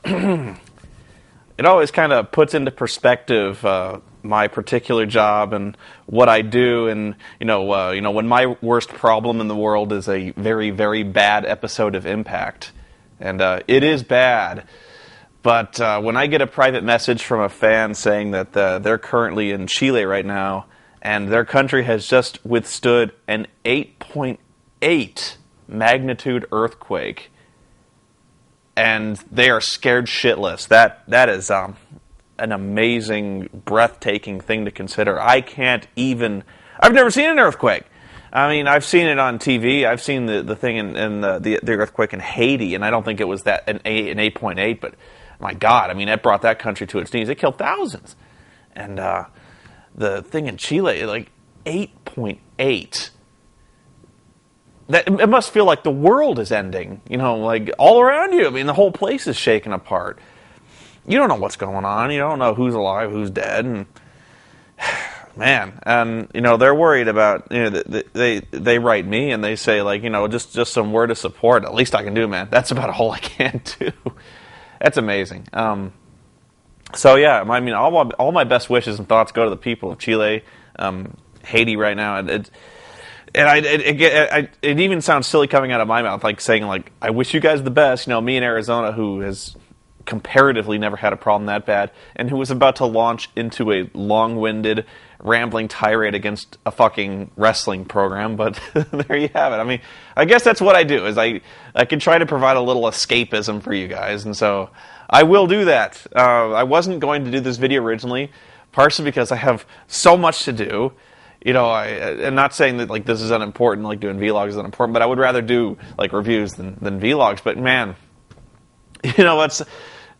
it always kind of puts into perspective my particular job and what I do, and when my worst problem in the world is a very, very bad episode of Impact, and it is bad. But when I get a private message from a fan saying that they're currently in Chile right now, and their country has just withstood an 8.8 magnitude earthquake, and they are scared shitless, that is an amazing, breathtaking thing to consider. I've never seen an earthquake. I mean, I've seen it on TV. I've seen the thing in the earthquake in Haiti, and I don't think it was an 8.8, but my God, I mean, it brought that country to its knees. It killed thousands. And the thing in Chile, like 8.8. It must feel like the world is ending, like all around you. I mean, the whole place is shaking apart. You don't know what's going on. You don't know who's alive, who's dead. And man, and they're worried about. They write me and they say like, just some word of support. At least I can do, man. That's about all I can do. That's amazing. So yeah, I mean, all my best wishes and thoughts go to the people of Chile, Haiti right now, and it even sounds silly coming out of my mouth, like saying like, I wish you guys the best. Me in Arizona, who has comparatively never had a problem that bad, and who was about to launch into a long-winded, rambling tirade against a fucking wrestling program, but there you have it. I mean, I guess that's what I do, is I can try to provide a little escapism for you guys, and so I will do that. I wasn't going to do this video originally, partially because I have so much to do. I'm not saying that like this is unimportant, like doing vlogs is unimportant, but I would rather do like reviews than vlogs. But man,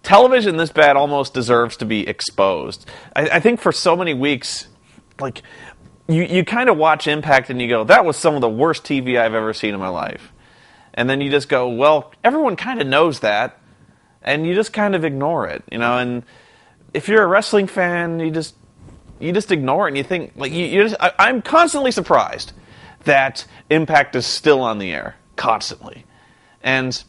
television this bad almost deserves to be exposed. I think for so many weeks, like you kind of watch Impact and you go, that was some of the worst TV I've ever seen in my life. And then you just go, well, everyone kind of knows that, and you just kind of ignore it, and if you're a wrestling fan, you just ignore it, and you think, like, I'm constantly surprised that Impact is still on the air, constantly. And,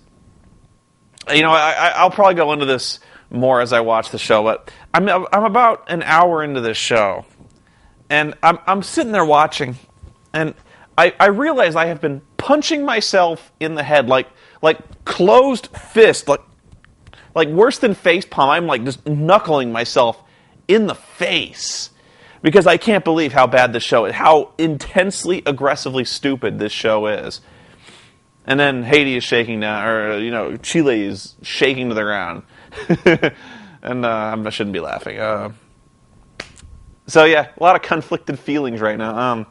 I'll probably go into this more as I watch the show, but I'm about an hour into this show, and I'm sitting there watching, and I realize I have been punching myself in the head, like closed fist, like worse than facepalm. I'm like just knuckling myself in the face because I can't believe how bad this show is, how intensely, aggressively stupid this show is. And then Haiti is shaking down, or Chile is shaking to the ground, and I shouldn't be laughing. So yeah, a lot of conflicted feelings right now.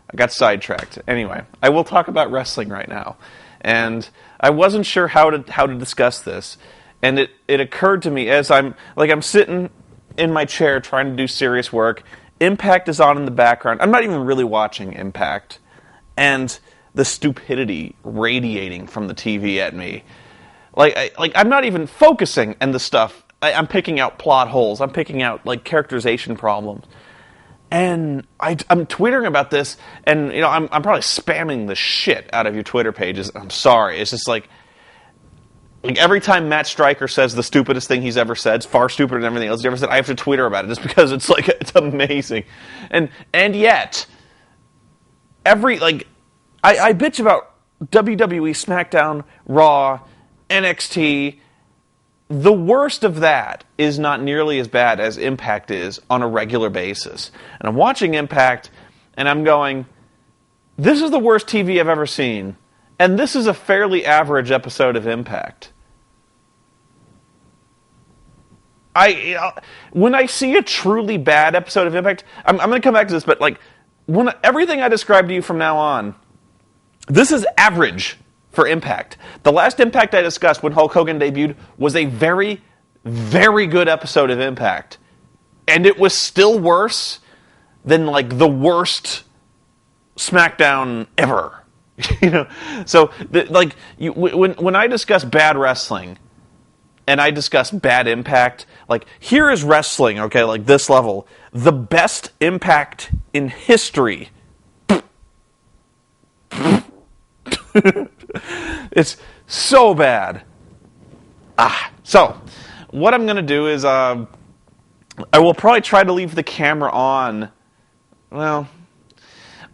I got sidetracked. Anyway, I will talk about wrestling right now, and I wasn't sure how to discuss this, and it occurred to me as I'm sitting in my chair trying to do serious work. Impact is on in the background. I'm not even really watching Impact, and the stupidity radiating from the TV at me. I'm not even focusing on the stuff. I'm picking out plot holes. I'm picking out like characterization problems. And I'm twittering about this, and I'm probably spamming the shit out of your Twitter pages. I'm sorry. It's just like every time Matt Stryker says the stupidest thing he's ever said, it's far stupider than everything else he's ever said, I have to Twitter about it just because it's amazing. And yet I bitch about WWE, SmackDown, Raw, NXT. The worst of that is not nearly as bad as Impact is on a regular basis. And I'm watching Impact, and I'm going, this is the worst TV I've ever seen. And this is a fairly average episode of Impact. When I see a truly bad episode of Impact, I'm going to come back to this, but when everything I describe to you from now on, this is average for Impact. The last Impact I discussed when Hulk Hogan debuted was a very, very good episode of Impact. And it was still worse than the worst SmackDown ever. So when I discuss bad wrestling and I discuss bad Impact, here is wrestling, okay, this level, the best Impact in history. It's so bad. So, what I'm going to do is I will probably try to leave the camera on. Well,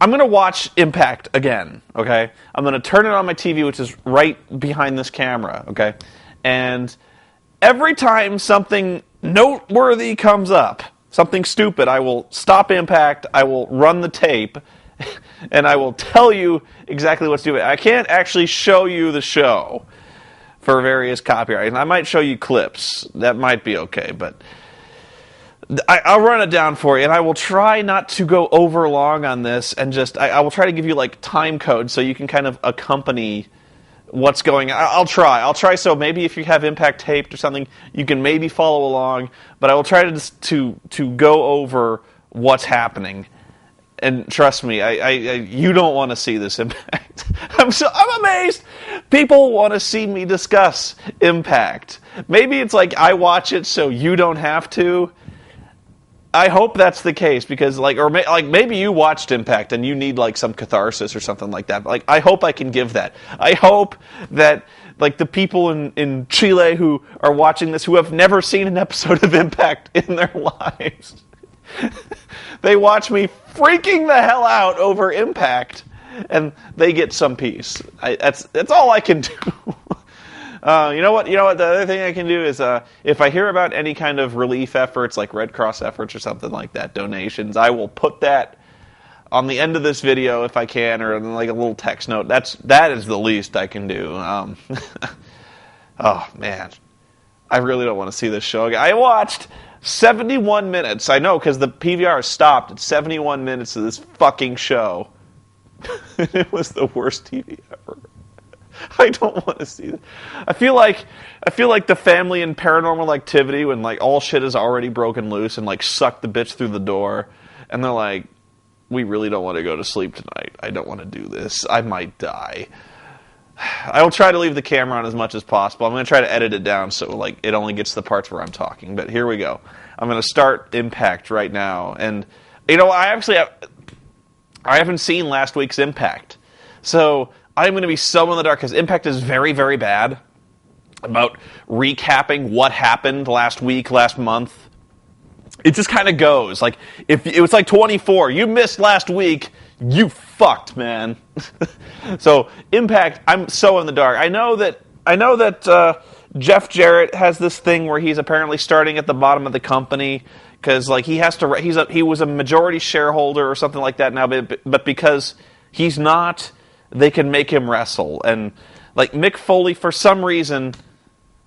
I'm going to watch Impact again, okay? I'm going to turn it on my TV, which is right behind this camera, okay? And every time something noteworthy comes up, something stupid, I will stop Impact, I will run the tape, and I will tell you exactly what's doing. I can't actually show you the show for various copyrights. I might show you clips. That might be okay, but I'll run it down for you, and I will try not to go over long on this, and just I will try to give you like time codes so you can kind of accompany what's going on. I'll try. So maybe if you have Impact taped or something, you can maybe follow along. But I will try to go over what's happening. And trust me, you don't want to see this Impact. I'm amazed people want to see me discuss Impact. Maybe it's like I watch it so you don't have to. I hope that's the case because, maybe you watched Impact and you need like some catharsis or something like that. Like, I hope I can give that. I hope that like the people in Chile who are watching this who have never seen an episode of Impact in their lives, they watch me freaking the hell out over Impact, and they get some peace. That's all I can do. You know what? The other thing I can do is if I hear about any kind of relief efforts, like Red Cross efforts or something like that, donations, I will put that on the end of this video if I can, or like a little text note. That is the least I can do. Oh man, I really don't want to see this show again. I watched 71 minutes. I know, because the PVR stopped at 71 minutes of this fucking show. It was the worst TV ever. I don't want to see that. I feel like the family in Paranormal Activity when like all shit is already broken loose and like suck the bitch through the door, and they're like, we really don't want to go to sleep tonight. I don't want to do this. I might die. I will try to leave the camera on as much as possible. I'm going to try to edit it down so like it only gets to the parts where I'm talking. But here we go. I'm going to start Impact right now. And, I haven't seen last week's Impact. So I'm going to be so in the dark because Impact is very, very bad about recapping what happened last week, last month. It just kind of goes. Like, if it was like 24, you missed last week, you fucked, man. So, Impact, I'm so in the dark. I know that Jeff Jarrett has this thing where he's apparently starting at the bottom of the company because like he was a majority shareholder or something like that now, but because he's not, they can make him wrestle. And like Mick Foley, for some reason,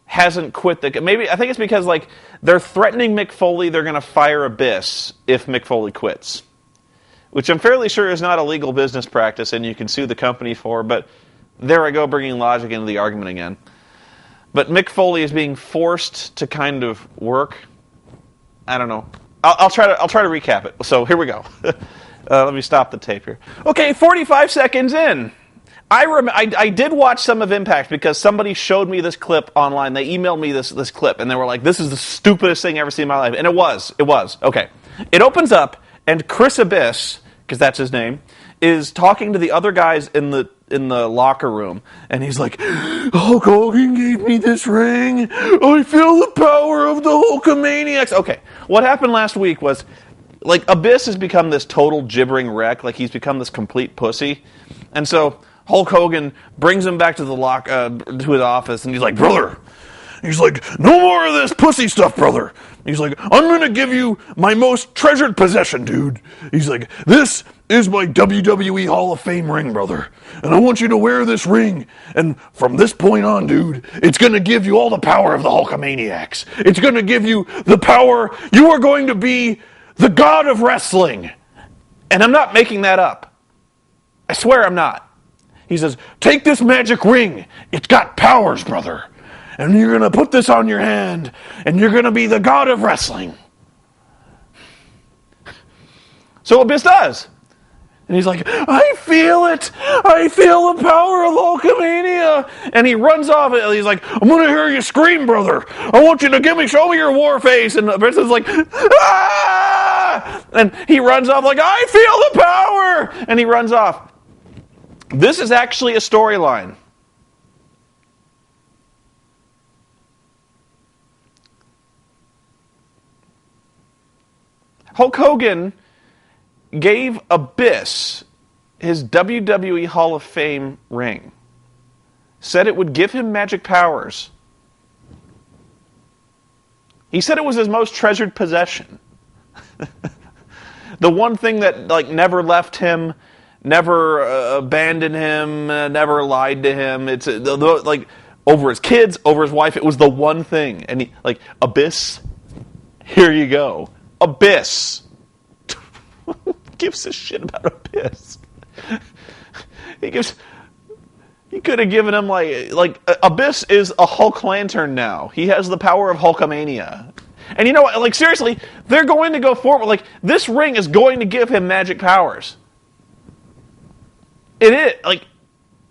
hasn't quit maybe I think it's because like they're threatening Mick Foley they're going to fire Abyss if Mick Foley quits, which I'm fairly sure is not a legal business practice and you can sue the company for, but there I go bringing logic into the argument again. But Mick Foley is being forced to kind of work. I don't know. I'll try to recap it. So here we go. Let me stop the tape here. Okay, 45 seconds in. I did watch some of Impact because somebody showed me this clip online. They emailed me this clip, and they were like, this is the stupidest thing I've ever seen in my life. And it was. Okay. It opens up, and Chris Abyss, because that's his name, is talking to the other guys in the locker room, and he's like, Hulk Hogan gave me this ring. I feel the power of the Hulkamaniacs. Okay, what happened last week was, like, Abyss has become this total gibbering wreck. Like, he's become this complete pussy. And so Hulk Hogan brings him back to to his office, and he's like, brother. He's like, no more of this pussy stuff, brother. He's like, I'm going to give you my most treasured possession, dude. He's like, this is my WWE Hall of Fame ring, brother. And I want you to wear this ring. And from this point on, dude, it's going to give you all the power of the Hulkamaniacs. It's going to give you the power. You are going to be the god of wrestling. And I'm not making that up. I swear I'm not. He says, take this magic ring. It's got powers, brother. And you're going to put this on your hand, and you're going to be the god of wrestling. So Abyss does. And he's like, I feel it. I feel the power of Hulkamania. And he runs off. And he's like, I'm going to hear you scream, brother. I want you to show me your war face. And Abyss is like, ah! And he runs off like, I feel the power. And he runs off. This is actually a storyline. Hulk Hogan gave Abyss his WWE Hall of Fame ring. Said it would give him magic powers. He said it was his most treasured possession. The one thing that never left him, never abandoned him, never lied to him. It's over his kids, over his wife. It was the one thing. And he, Abyss, here you go. Abyss. Gives a shit about Abyss. He could have given him Abyss is a Hulk Lantern now. He has the power of Hulkamania. And you know what? Seriously, they're going to go forward. This ring is going to give him magic powers. It is.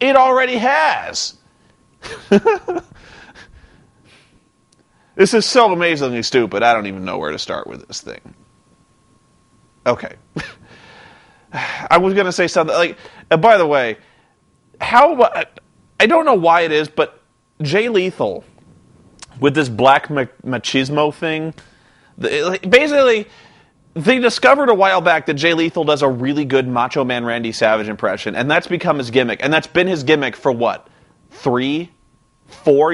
It already has. This is so amazingly stupid. I don't even know where to start with this thing. Okay. I was going to say something by the way, I don't know why it is, but Jay Lethal with this black machismo thing, basically they discovered a while back that Jay Lethal does a really good Macho Man Randy Savage impression, and that's become his gimmick, and that's been his gimmick for what? 3-4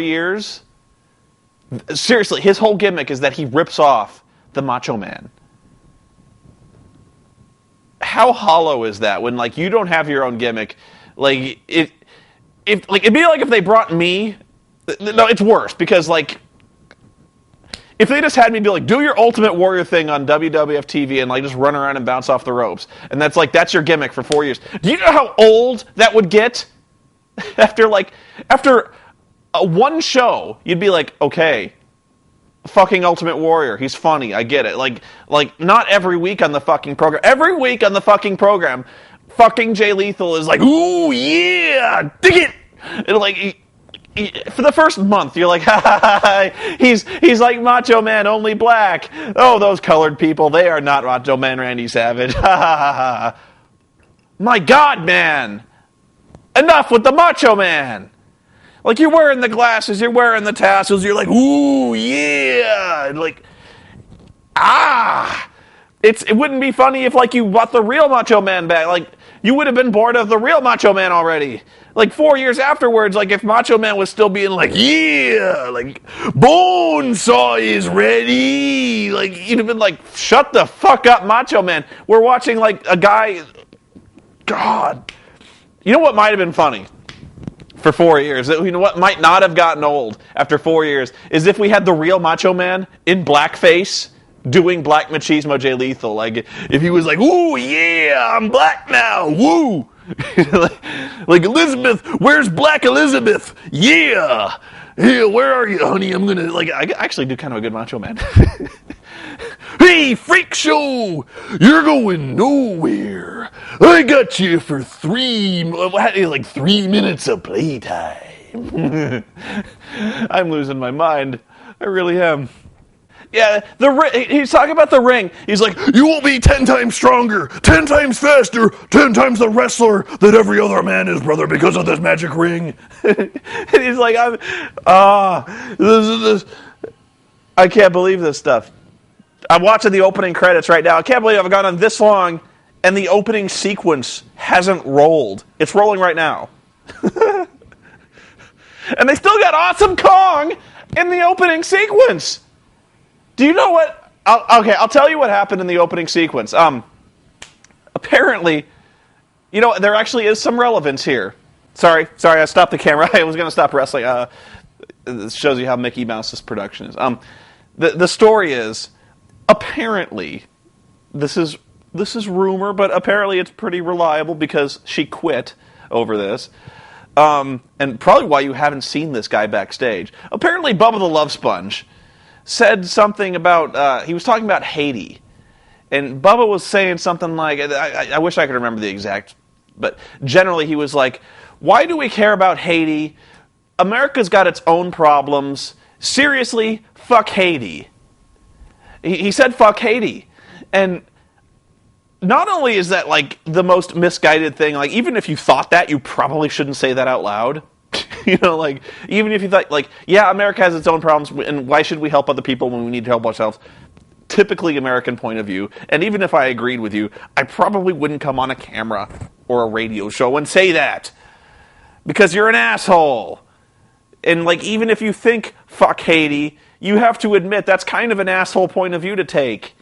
years? Seriously, his whole gimmick is that he rips off the Macho Man. How hollow is that when you don't have your own gimmick? It'd be like if they brought me. No, it's worse because if they just had me be do your Ultimate Warrior thing on WWF TV and just run around and bounce off the ropes, and that's your gimmick for 4 years. Do you know how old that would get? After one show, you'd be okay. Fucking Ultimate Warrior. He's funny. I get it. Not every week on the fucking program. Every week on the fucking program, fucking Jay Lethal is ooh, yeah, dig it! And for the first month, you're ha ha ha, he's like Macho Man, only black. Oh, those colored people, they are not Macho Man Randy Savage. Ha ha ha ha. My God, man! Enough with the Macho Man! You're wearing the glasses, you're wearing the tassels, you're ooh, yeah! It wouldn't be funny if, you brought the real Macho Man back. You would have been bored of the real Macho Man already. 4 years afterwards, if Macho Man was still being yeah! Bonesaw is ready! You'd have been shut the fuck up, Macho Man. We're watching, a guy... God. You know what might have been funny? For 4 years. You know what might not have gotten old after 4 years is if we had the real Macho Man in blackface doing black machismo Jay Lethal. If he was ooh, yeah, I'm black now, woo! Elizabeth, where's Black Elizabeth? Yeah! Yeah, where are you, honey? I'm gonna, I actually do kind of a good Macho Man. Hey, freak show! You're going nowhere. I got you for 3 minutes of playtime. I'm losing my mind. I really am. Yeah, he's talking about the ring. He's you will be 10 times stronger, 10 times faster, 10 times the wrestler that every other man is, brother, because of this magic ring. And he's this. I can't believe this stuff. I'm watching the opening credits right now. I can't believe I've gone on this long and the opening sequence hasn't rolled. It's rolling right now. And they still got Awesome Kong in the opening sequence. Do you know what? I'll tell you what happened in the opening sequence. Apparently, there actually is some relevance here. Sorry, I stopped the camera. I was going to stop wrestling. This shows you how Mickey Mouse's production is. The story is, apparently, this is rumor, but apparently it's pretty reliable because she quit over this. And probably why you haven't seen this guy backstage. Apparently, Bubba the Love Sponge said something about, he was talking about Haiti. And Bubba was saying something I wish I could remember the exact, but generally he was why do we care about Haiti? America's got its own problems. Seriously, fuck Haiti. He said fuck Haiti. And not only is that the most misguided thing, even if you thought that, you probably shouldn't say that out loud. Even if you thought, yeah, America has its own problems, and why should we help other people when we need to help ourselves? typically American point of view, and even if I agreed with you, I probably wouldn't come on a camera or a radio show and say that. Because you're an asshole. And, like, even if you think, fuck Haiti, you have to admit that's kind of an asshole point of view to take.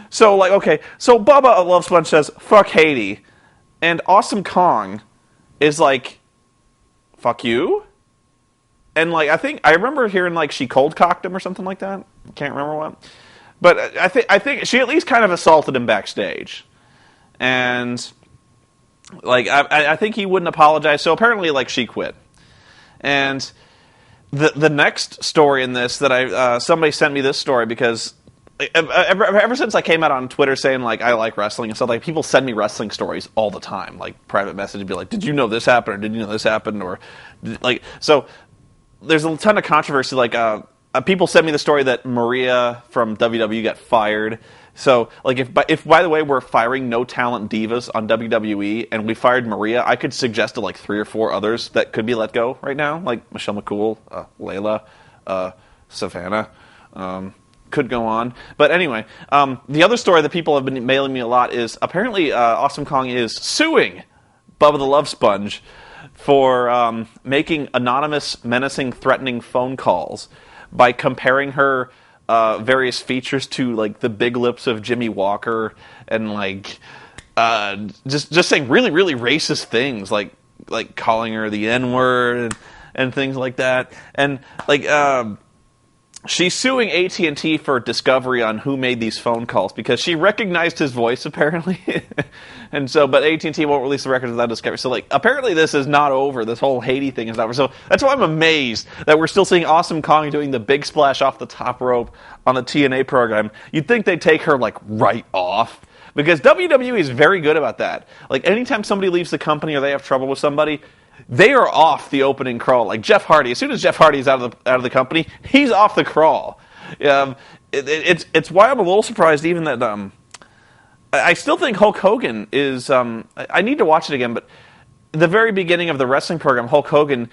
So, like, okay, so Bubba at Love Sponge says, fuck Haiti. And Awesome Kong is like, fuck you? And, like, I remember hearing, like, she cold-cocked him or something like that. Can't remember what. But I think she at least kind of assaulted him backstage. And, like, I think he wouldn't apologize. So apparently, like, she quit. And the next story in this that somebody sent me this story because ever since I came out on Twitter saying, like, I like wrestling and stuff, like, people send me wrestling stories all the time. Like, private message, be like, did you know this happened? Or did you know this happened? Or, like, so there's a ton of controversy. Like, people sent me the story that Maria from WWE got fired. So, like, if by the way we're firing no talent divas on WWE and we fired Maria, I could suggest to like 3 or 4 others that could be let go right now, like Michelle McCool, Layla, Savannah. Could go on. But anyway, the other story that people have been mailing me a lot is apparently Awesome Kong is suing Bubba the Love Sponge for making anonymous, menacing, threatening phone calls by comparing her various features to, like, the big lips of Jimmy Walker and, like, just saying really, really racist things, like calling her the N-word and things like that. And, like, she's suing AT&T for discovery on who made these phone calls because she recognized his voice, apparently. And so, but AT&T won't release the records without discovery. So, like, apparently this is not over. This whole Haiti thing is not over. So that's why I'm amazed that we're still seeing Awesome Kong doing the big splash off the top rope on the TNA program. You'd think they'd take her, like, right off. Because WWE is very good about that. Like, anytime somebody leaves the company or they have trouble with somebody, they are off the opening crawl. Like Jeff Hardy, as soon as Jeff Hardy is out of the company, he's off the crawl. It's why I'm a little surprised even that I still think Hulk Hogan is. I need to watch it again, but the very beginning of the wrestling program, Hulk Hogan,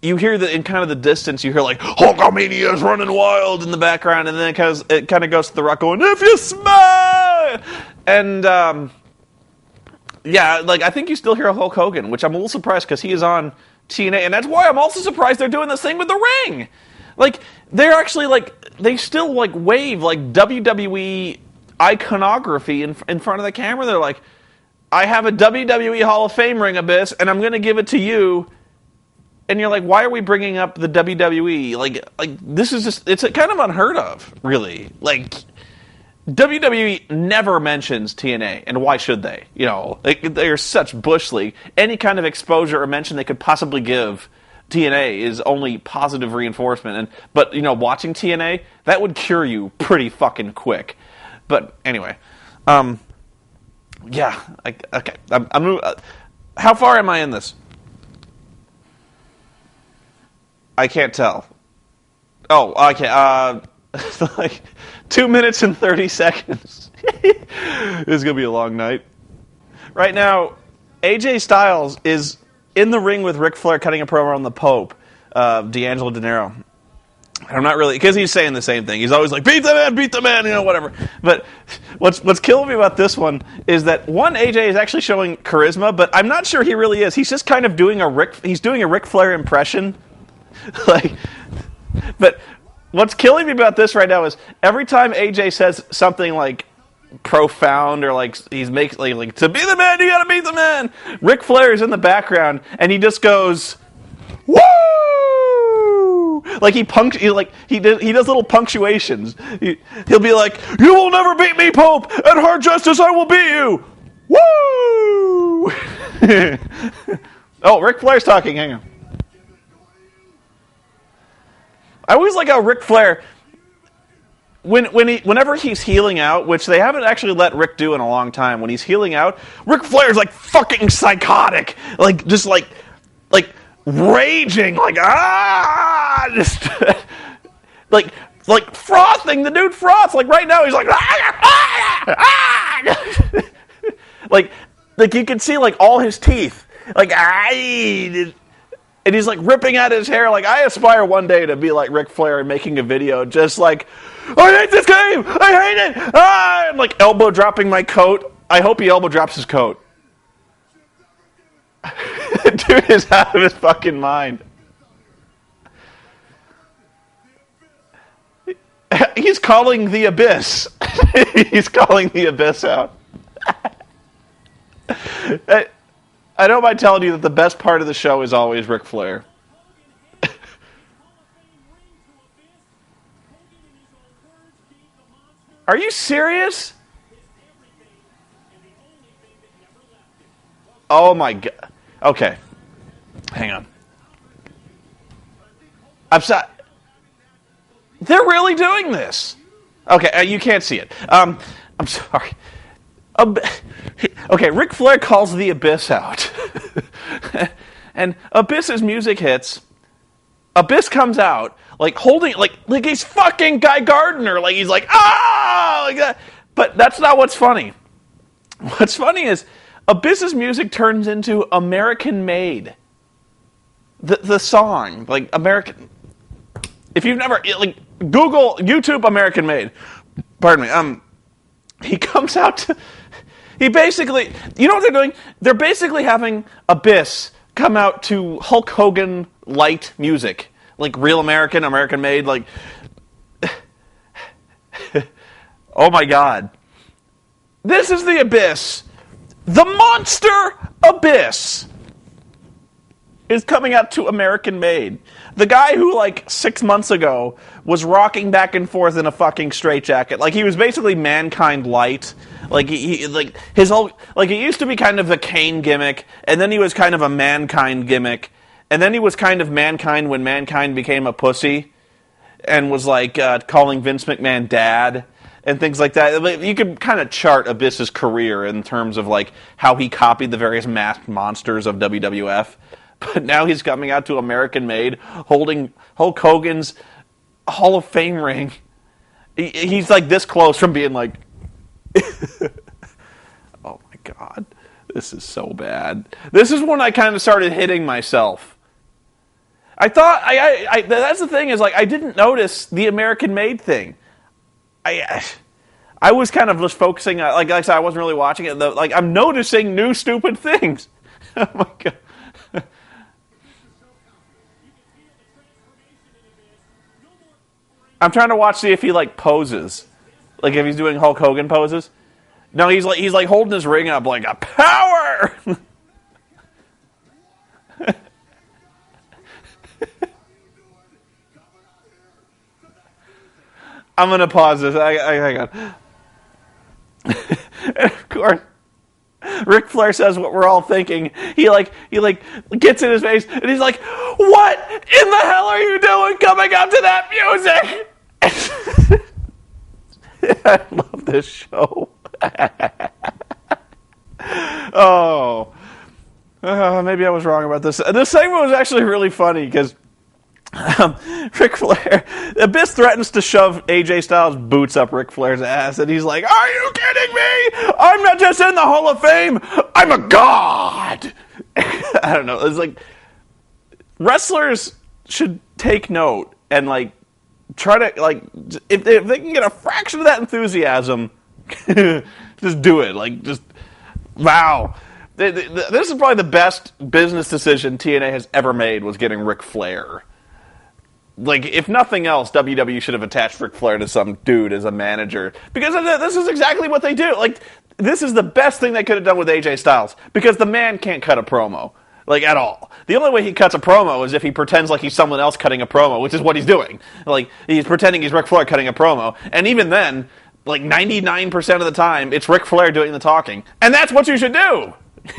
you hear in kind of the distance, you hear like Hulkamania is running wild in the background, and then it kind of goes to The Rock going, "If you smile," and yeah, like, I think you still hear Hulk Hogan, which I'm a little surprised because he is on TNA, and that's why I'm also surprised they're doing this thing with the ring. Like, they're actually, like, they still, like, wave, like, WWE iconography in front of the camera. They're like, I have a WWE Hall of Fame ring, Abyss, and I'm going to give it to you. And you're like, why are we bringing up the WWE? Like this is just, it's kind of unheard of, really. Like, WWE never mentions TNA, and why should they? You know, they're such Bush League. Any kind of exposure or mention they could possibly give TNA is only positive reinforcement. But, you know, watching TNA, that would cure you pretty fucking quick. But anyway, yeah, okay. How far am I in this? I can't tell. Oh, okay. Like 2 minutes and 30 seconds. This is gonna be a long night. Right now, AJ Styles is in the ring with Ric Flair cutting a promo on the Pope, D'Angelo De Niro. I'm not really, because he's saying the same thing. He's always like, beat the man, you know, whatever. But what's killing me about this one is that, one, AJ is actually showing charisma, but I'm not sure he really is. He's just kind of doing a Ric Flair impression. Like, but what's killing me about this right now is every time AJ says something like profound or like he's making like to be the man, you gotta beat the man, Ric Flair is in the background and he just goes, woo! Like he does little punctuations. He'll be like, "You will never beat me, Pope. At Hard Justice, I will beat you." Woo! Oh, Ric Flair's talking. Hang on. I always like how Ric Flair, whenever he's healing out, which they haven't actually let Rick do in a long time, when he's healing out, Ric Flair's like fucking psychotic, like just like raging, like just like frothing. The dude froths. Like right now, he's like like you can see like all his teeth, like And he's like ripping at his hair. Like, I aspire one day to be like Ric Flair and making a video just like, I hate this game! I hate it! Ah! I'm like elbow dropping my coat. I hope he elbow drops his coat. Dude is out of his fucking mind. He's calling the Abyss. He's calling the Abyss out. I don't mind telling you that the best part of the show is always Ric Flair. Are you serious? Oh my god. Okay. Hang on. I'm sorry. They're really doing this. Okay, you can't see it. I'm sorry. Okay, Ric Flair calls the Abyss out. And Abyss's music hits. Abyss comes out, like holding, like he's fucking Guy Gardner. Like he's like, ah! Like that. But that's not what's funny. What's funny is Abyss's music turns into American Made. The song, like American. If you've never, like, Google, YouTube American Made. Pardon me. He comes out to, he basically, you know what they're doing? They're basically having Abyss come out to Hulk Hogan light music. Like real American, American Made, like, oh my god. This is the Abyss. The monster Abyss is coming out to American Made. The guy who, like, 6 months ago was rocking back and forth in a fucking straitjacket. Like, he was basically Mankind light. Like, he like, his whole, like, he used to be kind of the Kane gimmick, and then he was kind of a Mankind gimmick, and then he was kind of Mankind when Mankind became a pussy, and was, like, calling Vince McMahon dad, and things like that. You could kind of chart Abyss's career in terms of, like, how he copied the various masked monsters of WWF. But now he's coming out to American Made, holding Hulk Hogan's Hall of Fame ring. He's like this close from being like, oh my god, this is so bad. This is when I kind of started hitting myself. I thought, that's the thing is, like, I didn't notice the American Made thing. I was kind of just focusing on, like I said, I wasn't really watching it. Like, I'm noticing new stupid things. Oh my god. I'm trying to watch, see if he, like, poses. Like, if he's doing Hulk Hogan poses. No, he's like holding his ring up like a power! I'm going to pause this. Hang on. And of course, Ric Flair says what we're all thinking. He gets in his face, and he's like, what in the hell are you doing coming up to that music? I love this show. Maybe I was wrong about this. This segment was actually really funny because Ric Flair, Abyss threatens to shove AJ Styles' boots up Ric Flair's ass, and he's like, are you kidding me? I'm not just in the Hall of Fame, I'm a god! I don't know, it's like, wrestlers should take note and, like, try to, like, if they can get a fraction of that enthusiasm, just do it. Like, just, wow. This is probably the best business decision TNA has ever made, was getting Ric Flair. Like, if nothing else, WWE should have attached Ric Flair to some dude as a manager. Because this is exactly what they do. Like, this is the best thing they could have done with AJ Styles. Because the man can't cut a promo. Like, at all. The only way he cuts a promo is if he pretends like he's someone else cutting a promo, which is what he's doing. Like, he's pretending he's Ric Flair cutting a promo. And even then, like 99% of the time, it's Ric Flair doing the talking. And that's what you should do!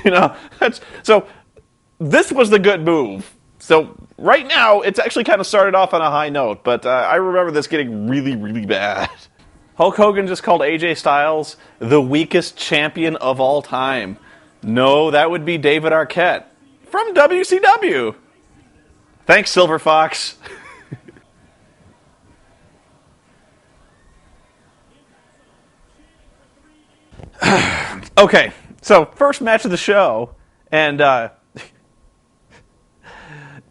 You know? So, this was the good move. So, right now, it's actually kind of started off on a high note, but I remember this getting really, really bad. Hulk Hogan just called AJ Styles the weakest champion of all time. No, that would be David Arquette. From WCW. Thanks, Silver Fox. Okay, so first match of the show, and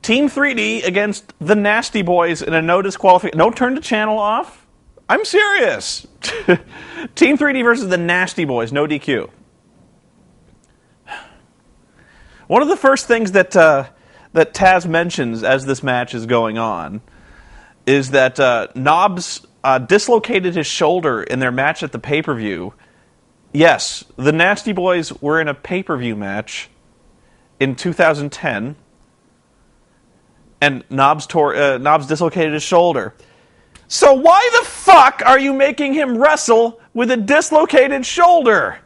Team 3D against the Nasty Boys in a no disqualification. No turn to channel off? I'm serious. Team 3D versus the Nasty Boys, no DQ. One of the first things that Taz mentions as this match is going on is that Knobs dislocated his shoulder in their match at the pay-per-view. Yes, the Nasty Boys were in a pay-per-view match in 2010, and Knobs dislocated his shoulder. So why the fuck are you making him wrestle with a dislocated shoulder?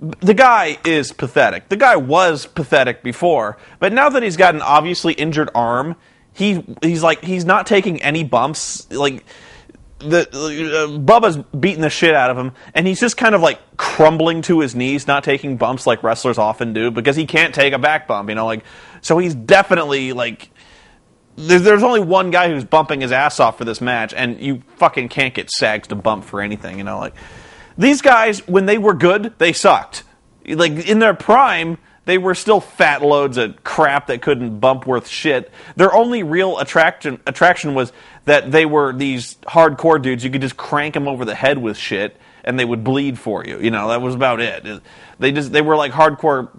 The guy is pathetic. The guy was pathetic before, but now that he's got an obviously injured arm, he's not taking any bumps. Like Bubba's beating the shit out of him, and he's just kind of like crumbling to his knees, not taking bumps like wrestlers often do because he can't take a back bump. So he's definitely like. There's only one guy who's bumping his ass off for this match, and you fucking can't get Sags to bump for anything, These guys, when they were good, they sucked. Like, in their prime, they were still fat loads of crap that couldn't bump worth shit. Their only real attraction was that they were these hardcore dudes. You could just crank them over the head with shit, and they would bleed for you. That was about it. They were like hardcore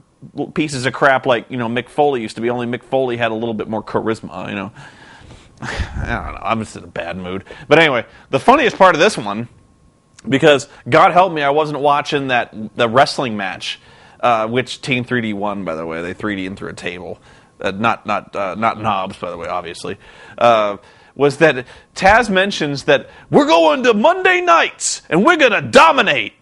pieces of crap like, Mick Foley used to be, only Mick Foley had a little bit more charisma, I don't know, I'm just in a bad mood. But anyway, the funniest part of this one, because God help me, I wasn't watching the wrestling match, which Team 3D won, by the way. They 3D'd through a table. Not Knobs, by the way, obviously. Was that Taz mentions that we're going to Monday nights, and we're going to dominate.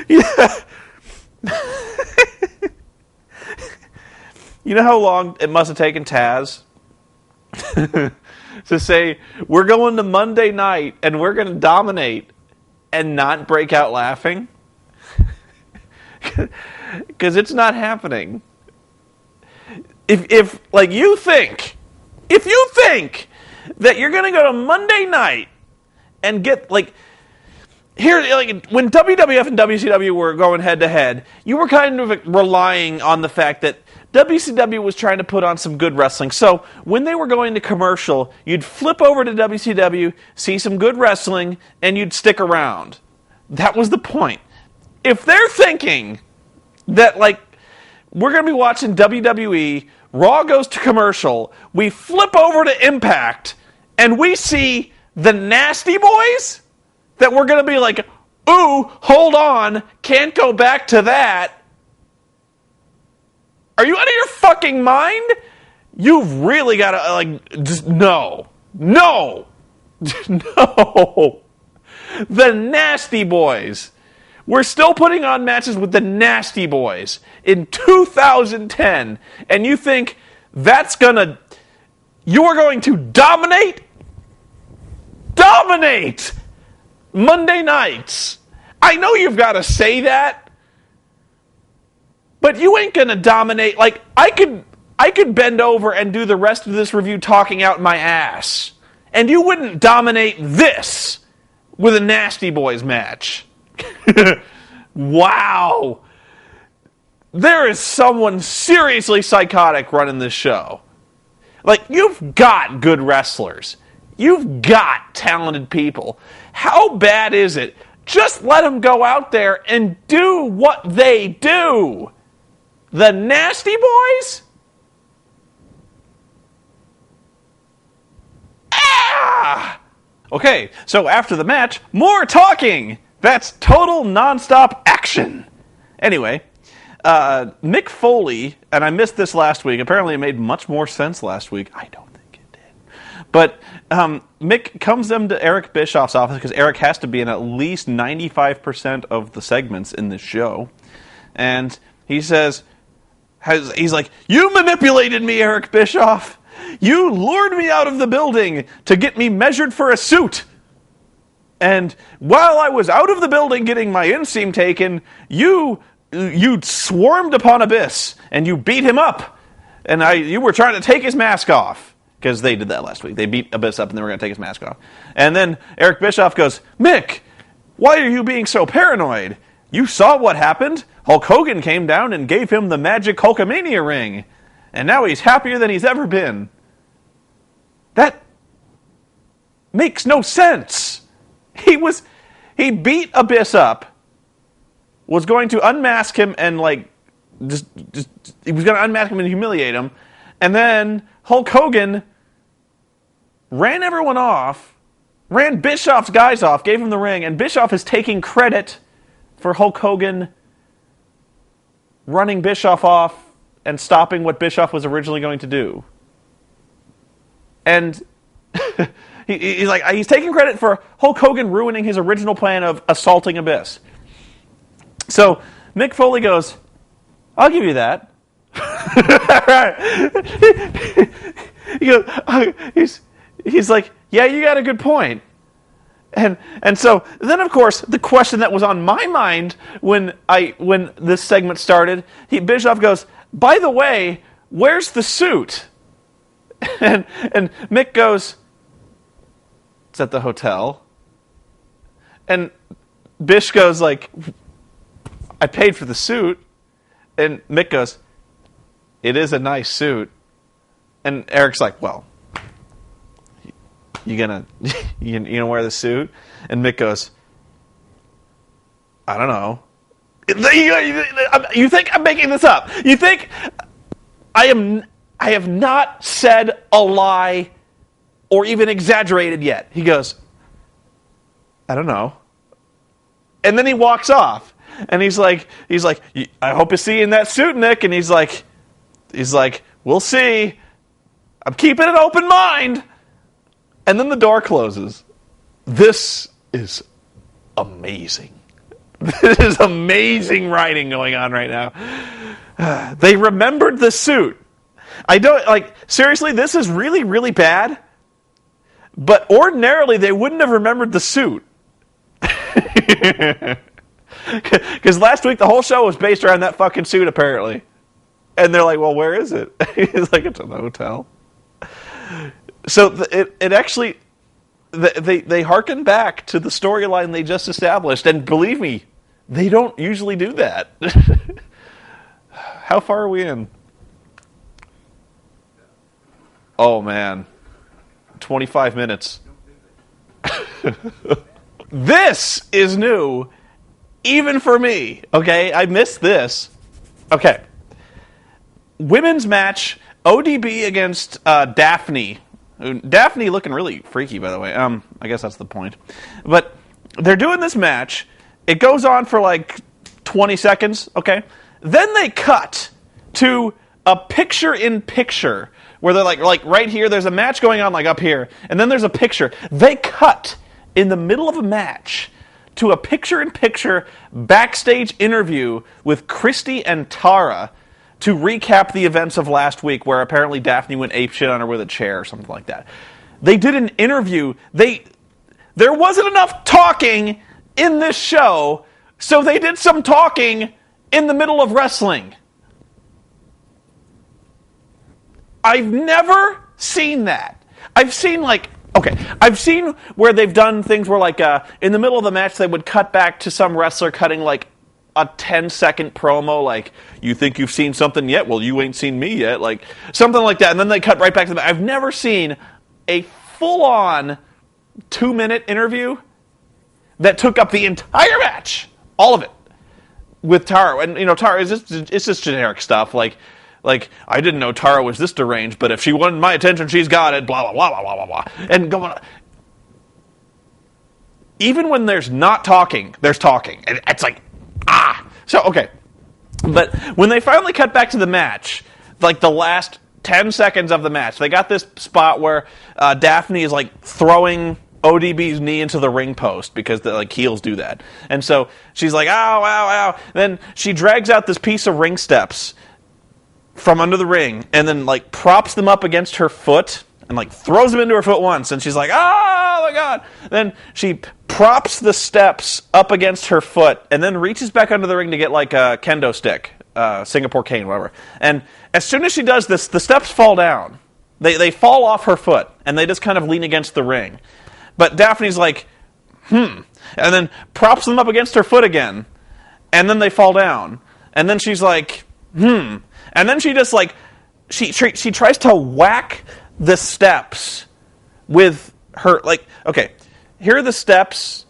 Yeah. You know how long it must have taken Taz to say, we're going to Monday night and we're going to dominate and not break out laughing? Because it's not happening. If you think that you're going to go to Monday night and get, here, when WWF and WCW were going head-to-head, you were kind of relying on the fact that WCW was trying to put on some good wrestling. So when they were going to commercial, you'd flip over to WCW, see some good wrestling, and you'd stick around. That was the point. If they're thinking that, we're going to be watching WWE, Raw goes to commercial, we flip over to Impact, and we see the Nasty Boys, that we're going to be like, ooh, hold on, can't go back to that. Are you out of your fucking mind? You've really got to, just, no. No. No. The Nasty Boys. We're still putting on matches with the Nasty Boys in 2010, and you think you're going to dominate? Dominate! Monday nights. I know you've got to say that, but you ain't gonna dominate. I could bend over and do the rest of this review talking out my ass, and you wouldn't dominate this with a Nasty Boys match. Wow. There is someone seriously psychotic running this show. You've got good wrestlers. You've got talented people. How bad is it? Just let them go out there and do what they do. The Nasty Boys? Ah! Okay, so after the match, more talking. That's total nonstop action. Anyway, Mick Foley, and I missed this last week. Apparently it made much more sense last week. I don't think it did. But Mick comes into Eric Bischoff's office because Eric has to be in at least 95% of the segments in this show. And he says, he's like, you manipulated me, Eric Bischoff. You lured me out of the building to get me measured for a suit. And while I was out of the building getting my inseam taken, you swarmed upon Abyss, and you beat him up. And you were trying to take his mask off. because they did that last week. They beat Abyss up, and they were going to take his mask off. And then Eric Bischoff goes, Mick, why are you being so paranoid? You saw what happened. Hulk Hogan came down and gave him the magic Hulkamania ring. And now he's happier than he's ever been. That makes no sense. He beat Abyss up, was going to unmask him and just he was going to unmask him and humiliate him, and then Hulk Hogan ran everyone off, ran Bischoff's guys off, gave him the ring, and Bischoff is taking credit for Hulk Hogan running Bischoff off and stopping what Bischoff was originally going to do. And he's taking credit for Hulk Hogan ruining his original plan of assaulting Abyss. So Mick Foley goes, I'll give you that. He's like, yeah, you got a good point. And so then, of course, the question that was on my mind when this segment started, Bischoff goes, by the way, where's the suit? And Mick goes, it's at the hotel. And Bish goes like, I paid for the suit. And Mick goes, it is a nice suit. And Eric's like, well, you gonna wear the suit? And Mick goes, I don't know. You think I'm making this up? You think I have not said a lie or even exaggerated yet? He goes, I don't know. And then he walks off. And he's like, I hope you see you in that suit, Nick. And he's like, we'll see. I'm keeping an open mind. And then the door closes. This is amazing. This is amazing writing going on right now. They remembered the suit. Seriously, this is really, really bad. But ordinarily, they wouldn't have remembered the suit. Because last week, the whole show was based around that fucking suit, apparently. And they're like, well, where is it? He's like, it's in the hotel. So it actually, they harken back to the storyline they just established. And believe me, they don't usually do that. How far are we in? Oh, man. 25 minutes. This is new, even for me. Okay, I missed this. Okay. Women's match, ODB against Daphne. Daphne looking really freaky, by the way. I guess that's the point. But they're doing this match. It goes on for like 20 seconds, okay? Then they cut to a picture-in-picture where they're like right here, there's a match going on like up here, and then there's a picture. They cut in the middle of a match to a picture-in-picture backstage interview with Christy and Tara to recap the events of last week where apparently Daphne went apeshit on her with a chair or something like that. They did an interview. There wasn't enough talking in this show, so they did some talking in the middle of wrestling. I've never seen that. I've seen where they've done things where in the middle of the match they would cut back to some wrestler cutting like a 10-second promo, like, you think you've seen something yet? Well, you ain't seen me yet. Like, something like that. And then they cut right back to the match. I've never seen a full-on 2-minute interview that took up the entire match. All of it. With Tara. And, Tara, it's just generic stuff. Like, I didn't know Tara was this deranged, but if she wanted my attention, she's got it, blah, blah, blah, blah, blah, blah. And going on. Even when there's not talking, there's talking. And it's like, So, okay. But when they finally cut back to the match, like the last 10 seconds of the match, they got this spot where Daphne is like throwing ODB's knee into the ring post because the heels do that. And so she's like, ow, ow, ow. Then she drags out this piece of ring steps from under the ring and then props them up against her foot and throws them into her foot once. And she's like, oh my God. Then she props the steps up against her foot and then reaches back under the ring to get a kendo stick, Singapore cane, whatever. And as soon as she does this, the steps fall down. They fall off her foot, and they just kind of lean against the ring. But Daphne's like, and then props them up against her foot again, and then they fall down. And then she's like, and then she just like, she tries to whack the steps with her, like, okay, here are the steps,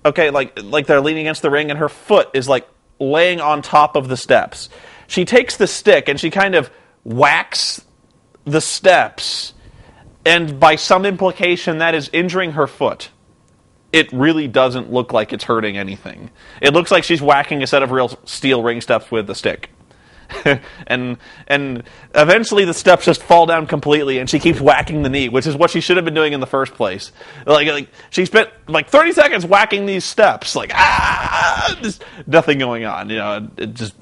okay, like they're leaning against the ring, and her foot is like laying on top of the steps. She takes the stick and she kind of whacks the steps, and by some implication that is injuring her foot. It really doesn't look like it's hurting anything. It looks like she's whacking a set of real steel ring steps with a stick. and eventually the steps just fall down completely, and she keeps whacking the knee, which is what she should have been doing in the first place. Like she spent like 30 seconds whacking these steps, like just nothing going on, it just.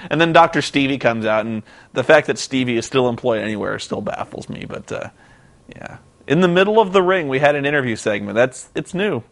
And then Dr. Stevie comes out, and the fact that Stevie is still employed anywhere still baffles me. But yeah, in the middle of the ring, we had an interview segment. It's new.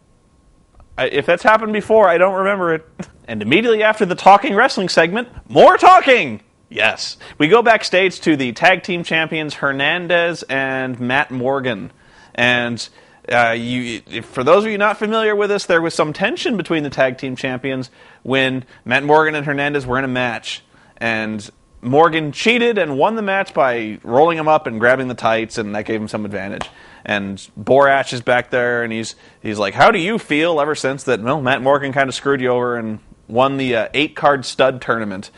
If that's happened before, I don't remember it. And immediately after the talking wrestling segment, more talking! Yes. We go backstage to the tag team champions Hernandez and Matt Morgan. And for those of you not familiar with this, there was some tension between the tag team champions when Matt Morgan and Hernandez were in a match. And Morgan cheated and won the match by rolling him up and grabbing the tights, and that gave him some advantage. And Borash is back there, and he's like, how do you feel ever since that, well, Matt Morgan kind of screwed you over and won the 8-card stud tournament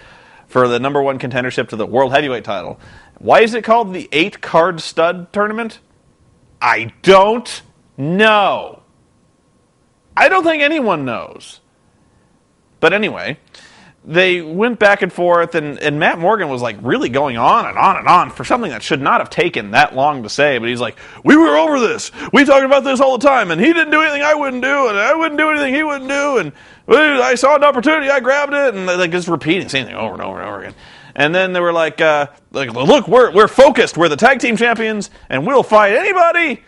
for the number 1 contendership to the World Heavyweight title. Why is it called the 8-card stud tournament? I don't know. I don't think anyone knows. But anyway, they went back and forth, and Matt Morgan was like really going on and on and on for something that should not have taken that long to say. But he's like, we were over this. We talked about this all the time, and he didn't do anything I wouldn't do, and I wouldn't do anything he wouldn't do, and I saw an opportunity, I grabbed it, and like just repeating the same thing over and over and over again. And then they were like look, we're focused. We're the tag team champions, and we'll fight anybody,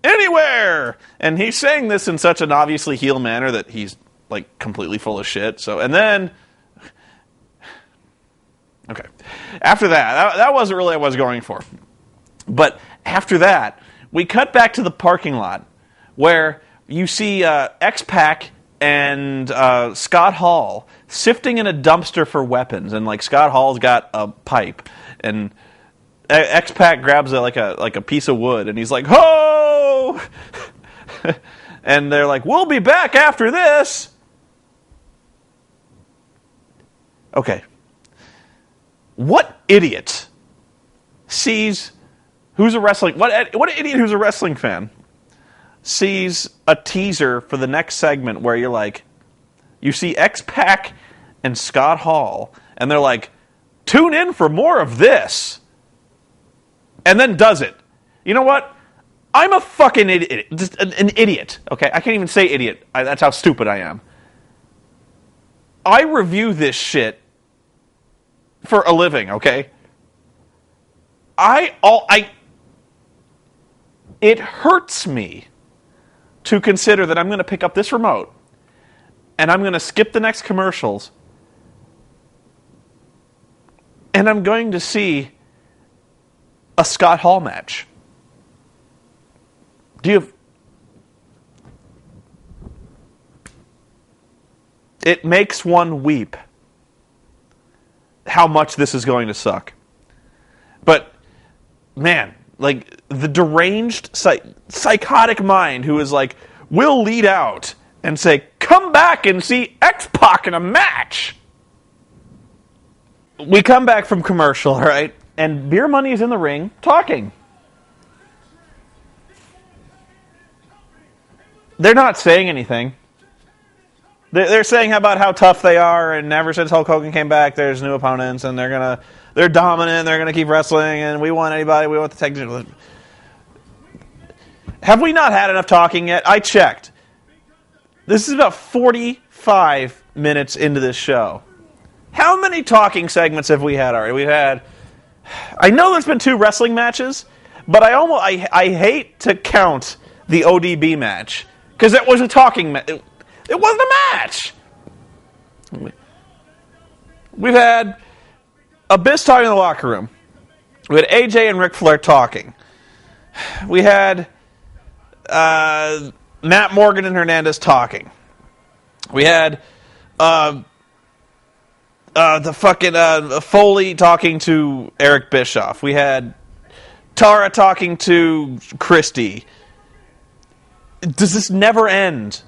anywhere. And he's saying this in such an obviously heel manner that he's like completely full of shit. So, and then, okay, after that wasn't really what I was going for. But after that, we cut back to the parking lot where you see X-Pac and Scott Hall sifting in a dumpster for weapons, and like Scott Hall's got a pipe, and X-Pac grabs a piece of wood, and he's like, ho! And they're like, we'll be back after this. Okay. What idiot sees what idiot who's a wrestling fan sees a teaser for the next segment where you're like, you see X-Pac and Scott Hall, and they're like, tune in for more of this, and then does it. You know what? I'm a fucking idiot. Just an idiot, okay? I can't even say idiot. That's how stupid I am. I review this shit for a living, okay? It hurts me to consider that I'm going to pick up this remote and I'm going to skip the next commercials and I'm going to see a Scott Hall match. It makes one weep how much this is going to suck. But, man, like, the deranged, psychotic mind who is like, we'll lead out and say, come back and see X-Pac in a match. We come back from commercial, all right? And Beer Money is in the ring talking. They're not saying anything. They're saying about how tough they are, and ever since Hulk Hogan came back, there's new opponents, and they're dominant, they're gonna keep wrestling, and we want anybody, we want the technical. Have we not had enough talking yet? I checked. This is about 45 minutes into this show. How many talking segments have we had already? I know there's been 2 wrestling matches, but I hate to count the ODB match because it was a talking match. It wasn't a match. We've had Abyss talking in the locker room. We had AJ and Ric Flair talking. We had Matt Morgan and Hernandez talking. We had the fucking Foley talking to Eric Bischoff. We had Tara talking to Christy. Does this never end?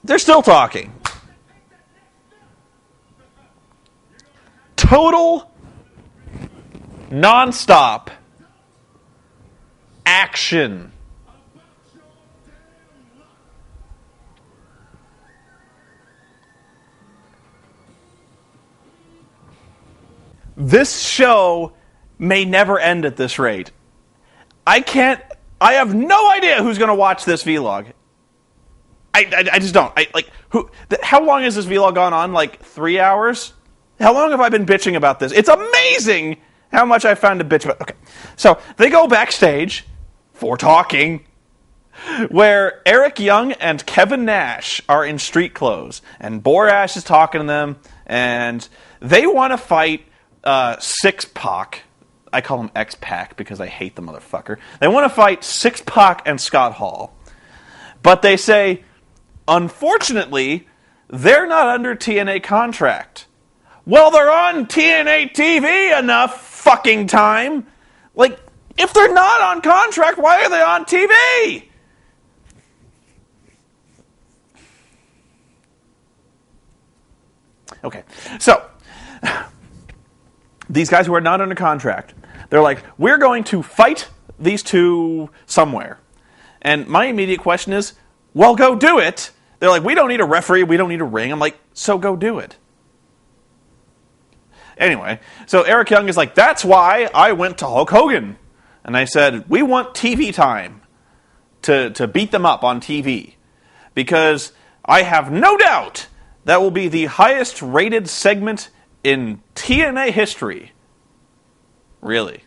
They're still talking. Total, non-stop action. This show may never end at this rate. I have no idea who's going to watch this vlog. I just don't. How long has this vlog gone on? Like 3 hours? How long have I been bitching about this? It's amazing how much I found to bitch about. Okay, so they go backstage for talking, where Eric Young and Kevin Nash are in street clothes, and Borash is talking to them, and they want to fight X-Pac. I call him X-Pac because I hate the motherfucker. They want to fight X-Pac and Scott Hall. But they say, unfortunately, they're not under TNA contract. Well, they're on TNA TV enough fucking time. Like, if they're not on contract, why are they on TV? Okay, so these guys who are not under contract, they're like, we're going to fight these two somewhere. And my immediate question is, well, go do it. They're like, we don't need a referee, we don't need a ring. I'm like, so go do it. Anyway, so Eric Young is like, that's why I went to Hulk Hogan. And I said, we want TV time to beat them up on TV. Because I have no doubt that will be the highest rated segment in TNA history. Really?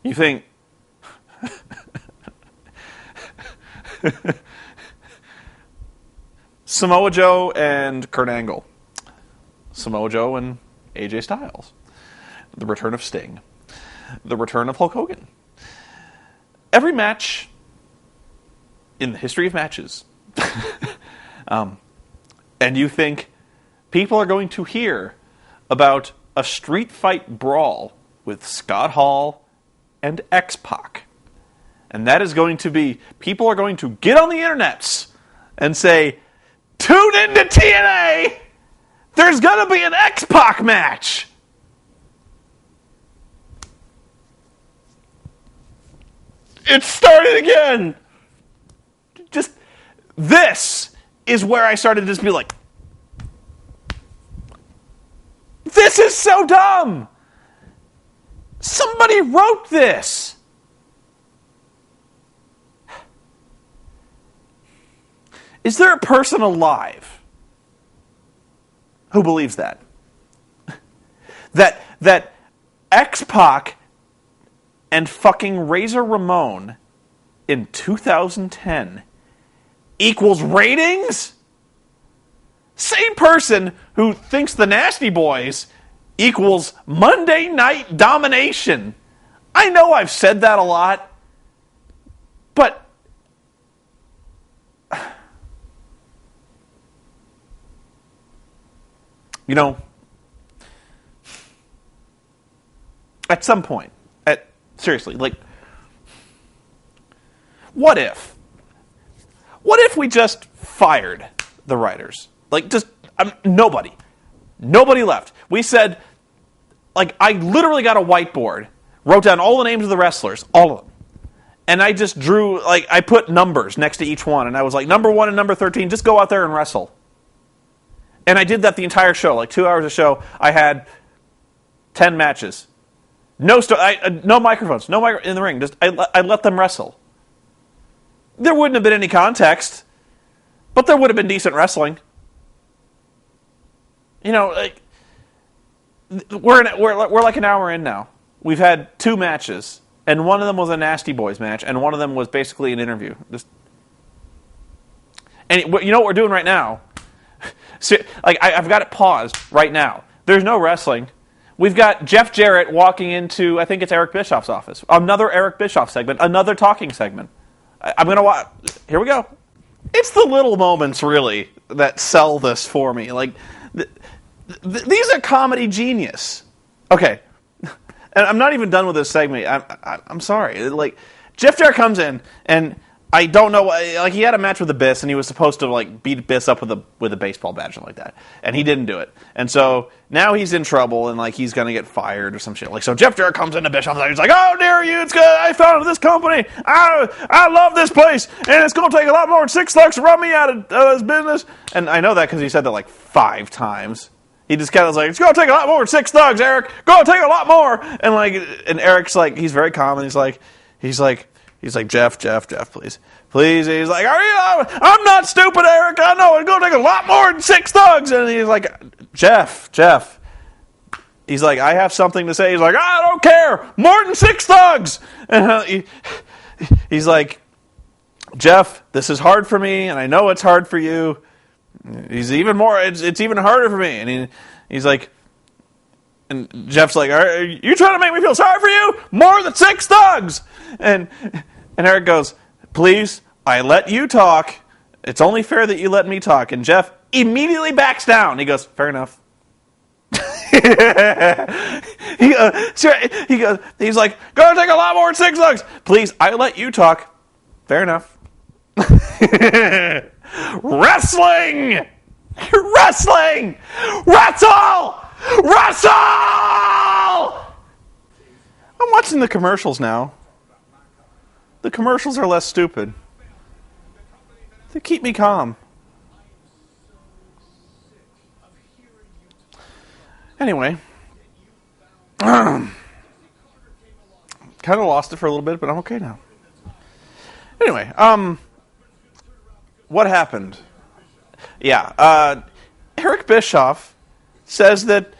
You think... Samoa Joe and Kurt Angle. Samoa Joe and AJ Styles. The return of Sting. The return of Hulk Hogan. Every match in the history of matches. And you think people are going to hear about a street fight brawl with Scott Hall and X-Pac. And that is going to be, people are going to get on the internets and say, tune into TNA! There's going to be an X-Pac match! It's started again! Just, this is where I started to just be like, this is so dumb! Somebody wrote this! Is there a person alive who believes that? That X-Pac and fucking Razor Ramon in 2010 equals ratings? Same person who thinks the Nasty Boys equals Monday Night Domination. I know I've said that a lot, but you know, at some point, seriously, like, what if we just fired the writers? Like, just, nobody left. We said, like, I literally got a whiteboard, wrote down all the names of the wrestlers, all of them. And I just drew, like, I put numbers next to each one, and I was like, number 1 and number 13, just go out there and wrestle. And I did that the entire show, like 2 hours of show. I had 10 matches. No microphones, in the ring. Just I let them wrestle. There wouldn't have been any context, but there would have been decent wrestling. You know, like, we're like an hour in now. We've had 2 matches, and one of them was a Nasty Boys match, and one of them was basically an interview. And you know what we're doing right now? So, like, I've got it paused right now. There's no wrestling. we've got Jeff Jarrett walking into, I think it's Eric Bischoff's office. Another Eric Bischoff segment, another talking segment. I'm going to watch. Here we go. It's the little moments, really, that sell this for me. Like, these are comedy genius. Okay. And I'm not even done with this segment. I'm sorry. Like, Jeff Jarrett comes in, and I don't know. Like, he had a match with Abyss, and he was supposed to like beat Abyss up with a baseball bat or something like that, and he didn't do it. And so now he's in trouble, and like he's gonna get fired or some shit. Like, so Jeff Jarrett comes into Bischoff, and he's like, "Oh, dare you? It's good. I founded this company. I love this place, and it's gonna take a lot more than $6 to run me out of this business." And I know that because he said that like 5 times. He just kind of was like, "It's going to take a lot more than $6, Eric. Going to take a lot more." And Eric's like, he's very calm, and he's like, Jeff, please. He's like, I'm not stupid, Eric. I know it's going to take a lot more than $6. And he's like, Jeff. He's like, I have something to say. He's like, I don't care. More than $6. And he's like, Jeff, this is hard for me, and I know it's hard for you. It's even harder for me. And he's like, and Jeff's like, are you trying to make me feel sorry for you? More than $6. And Eric goes, please, I let you talk. It's only fair that you let me talk. And Jeff immediately backs down. He goes, fair enough. He's like, gonna take a lot more than $6. Please, I let you talk. Fair enough. Wrestling! Wrestling! Wrestle! I'm watching the commercials now. The commercials are less stupid. They keep me calm. Anyway. Kind of lost it for a little bit, but I'm okay now. Anyway, what happened? Yeah, Eric Bischoff says that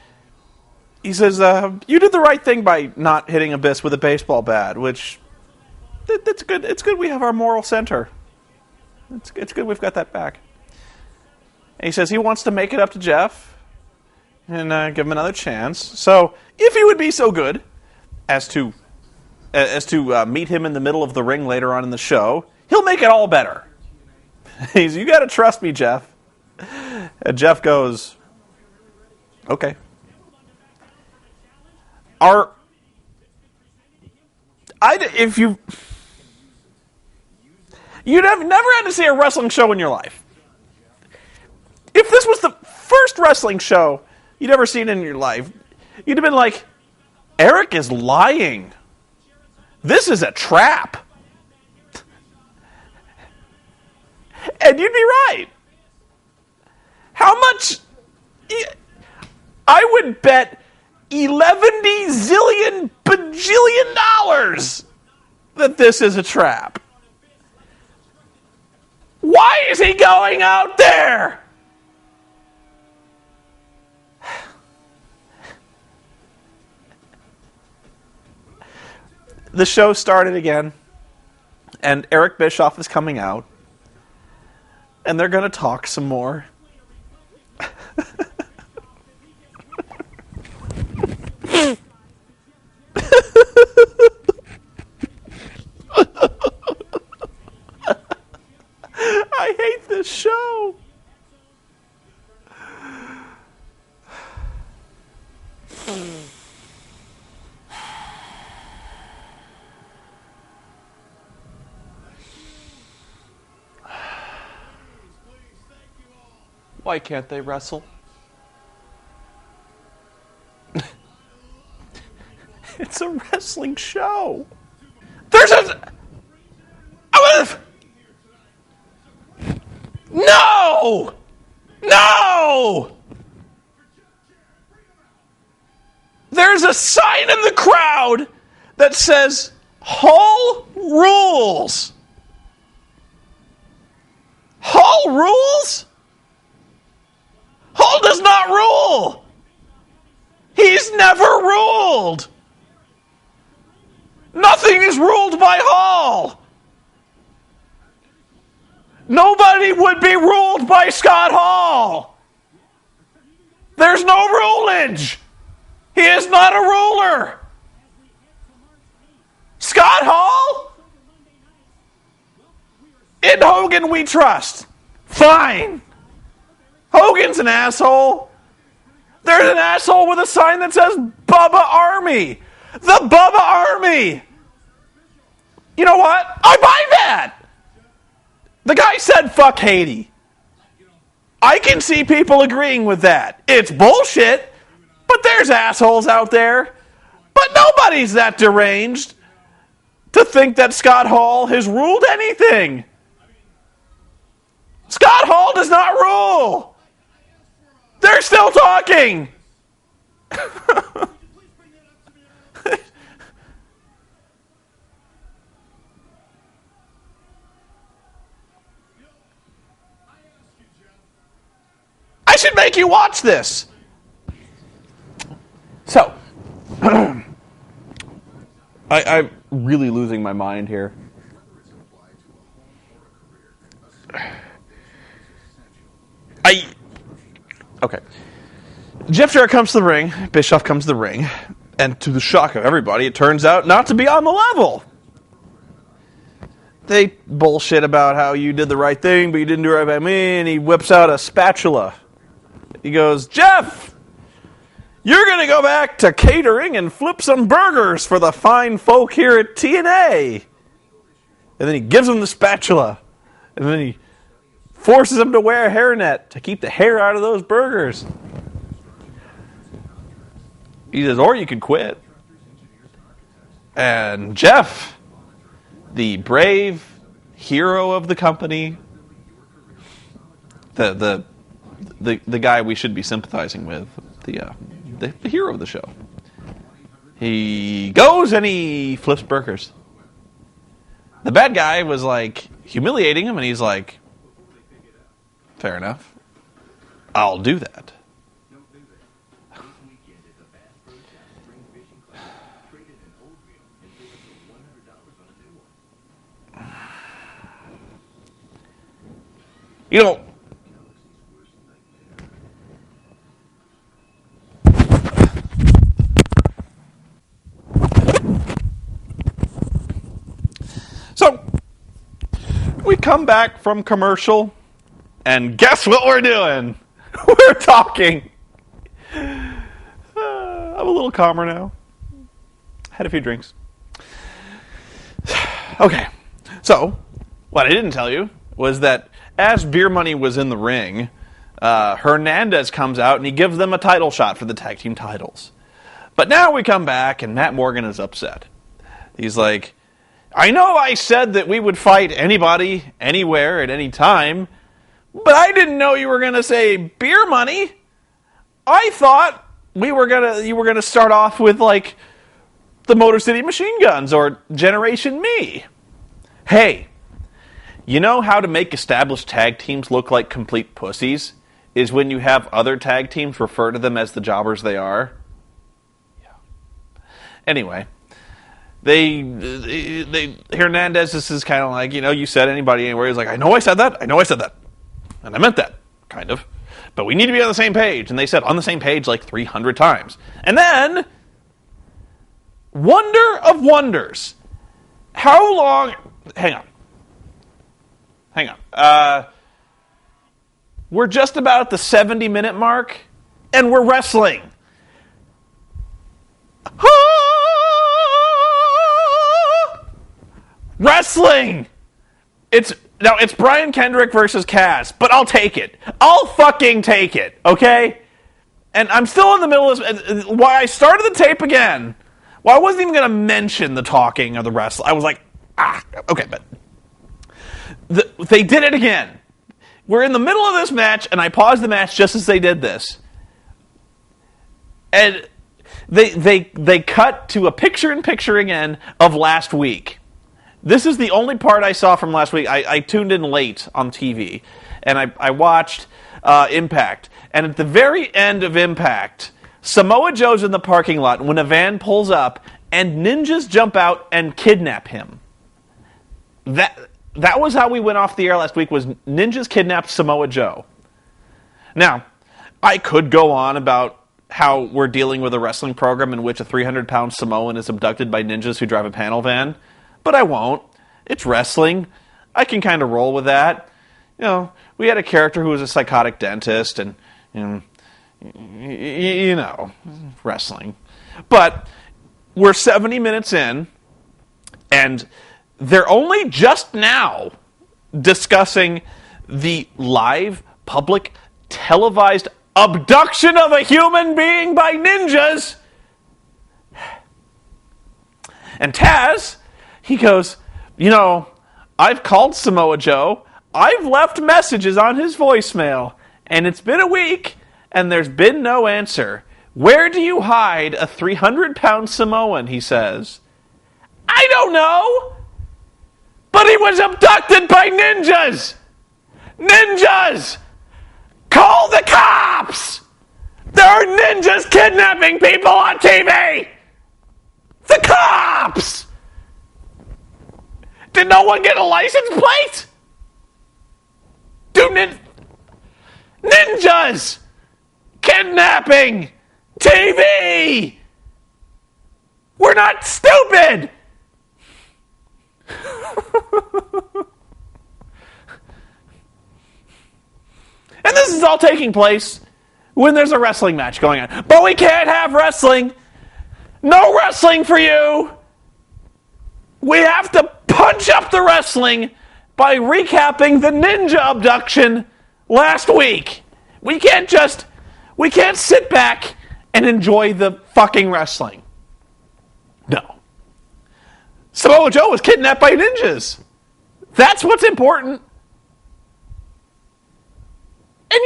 you did the right thing by not hitting Abyss with a baseball bat, which that's good. It's good we have our moral center. It's good we've got that back. And he says he wants to make it up to Jeff and give him another chance. So if he would be so good as to meet him in the middle of the ring later on in the show, he'll make it all better. You got to trust me, Jeff. And Jeff goes, okay. You'd have never had to see a wrestling show in your life. If this was the first wrestling show you'd ever seen in your life, you'd have been like, Eric is lying. This is a trap. And you'd be right. How much? I would bet 11 zillion bajillion dollars that this is a trap. Why is he going out there? The show started again, and Eric Bischoff is coming out, and they're going to talk some more. I hate this show. Why can't they wrestle? It's a wrestling show. There's a... No! No! There's a sign in the crowd that says, Hall rules. Hall rules? Hall does not rule. He's never ruled. Nothing is ruled by Hall. Nobody would be ruled by Scott Hall. There's no rulage. He is not a ruler. Scott Hall? In Hogan we trust. Fine. Hogan's an asshole. There's an asshole with a sign that says Bubba Army. The Bubba Army. You know what? I buy that. The guy said fuck Haiti. I can see people agreeing with that. It's bullshit, but there's assholes out there. But nobody's that deranged to think that Scott Hall has ruled anything. Scott Hall does not rule. They're still talking. I should make you watch this. So, I'm really losing my mind here. Okay. Jeff Jarrett comes to the ring, Bischoff comes to the ring, and to the shock of everybody, it turns out not to be on the level. They bullshit about how you did the right thing, but you didn't do it right by me, and he whips out a spatula. He goes, Jeff, you're going to go back to catering and flip some burgers for the fine folk here at TNA. And then he gives him the spatula. And then he forces him to wear a hairnet to keep the hair out of those burgers. He says, or you can quit. And Jeff, the brave hero of the company, the guy we should be sympathizing with, the hero of the show, he goes and he flips burgers. The bad guy was like humiliating him, and he's like, fair enough, I'll do that. You know, so we come back from commercial, and guess what we're doing? We're talking. I'm a little calmer now. Had a few drinks. Okay, so what I didn't tell you was that as Beer Money was in the ring, Hernandez comes out and he gives them a title shot for the tag team titles. But now we come back and Matt Morgan is upset. He's like, I know I said that we would fight anybody, anywhere, at any time, but I didn't know you were going to say Beer Money. I thought you were gonna start off with like the Motor City Machine Guns or Generation Me. Hey, you know how to make established tag teams look like complete pussies is when you have other tag teams refer to them as the jobbers they are. Yeah. Anyway, Hernandez, this is kind of like, you know, you said anybody anywhere. He's like, I know I said that. And I meant that, kind of. But we need to be on the same page. And they said on the same page like 300 times. And then, wonder of wonders. How long... Hang on. We're just about at the 70-minute mark, and we're wrestling. Wrestling! It's Brian Kendrick versus Cass, but I'll take it. I'll fucking take it, okay? And I'm still in the middle of this. Why I started the tape again. Well, I wasn't even going to mention the talking or the wrestling. I was like, okay, but... they did it again. We're in the middle of this match, and I paused the match just as they did this. And they cut to a picture-in-picture again of last week. This is the only part I saw from last week. I tuned in late on TV, and I watched Impact. And at the very end of Impact, Samoa Joe's in the parking lot when a van pulls up, and ninjas jump out and kidnap him. That was how we went off the air last week, was ninjas kidnapped Samoa Joe. Now, I could go on about how we're dealing with a wrestling program in which a 300-pound Samoan is abducted by ninjas who drive a panel van, but I won't. It's wrestling. I can kind of roll with that. We had a character who was a psychotic dentist, and wrestling. But we're 70 minutes in, and they're only just now discussing the live, public, televised abduction of a human being by ninjas. And Taz, he goes, I've called Samoa Joe. I've left messages on his voicemail, and it's been a week, and there's been no answer. Where do you hide a 300-pound Samoan, he says. I don't know, but he was abducted by ninjas. Ninjas! Call the cops! There are ninjas kidnapping people on TV! The cops! Did no one get a license plate? Ninjas! Kidnapping! TV! We're not stupid! And this is all taking place when there's a wrestling match going on. But we can't have wrestling. No wrestling for you. We have to punch up the wrestling by recapping the ninja abduction last week. We can't sit back and enjoy the fucking wrestling. No. Samoa Joe was kidnapped by ninjas. That's what's important. And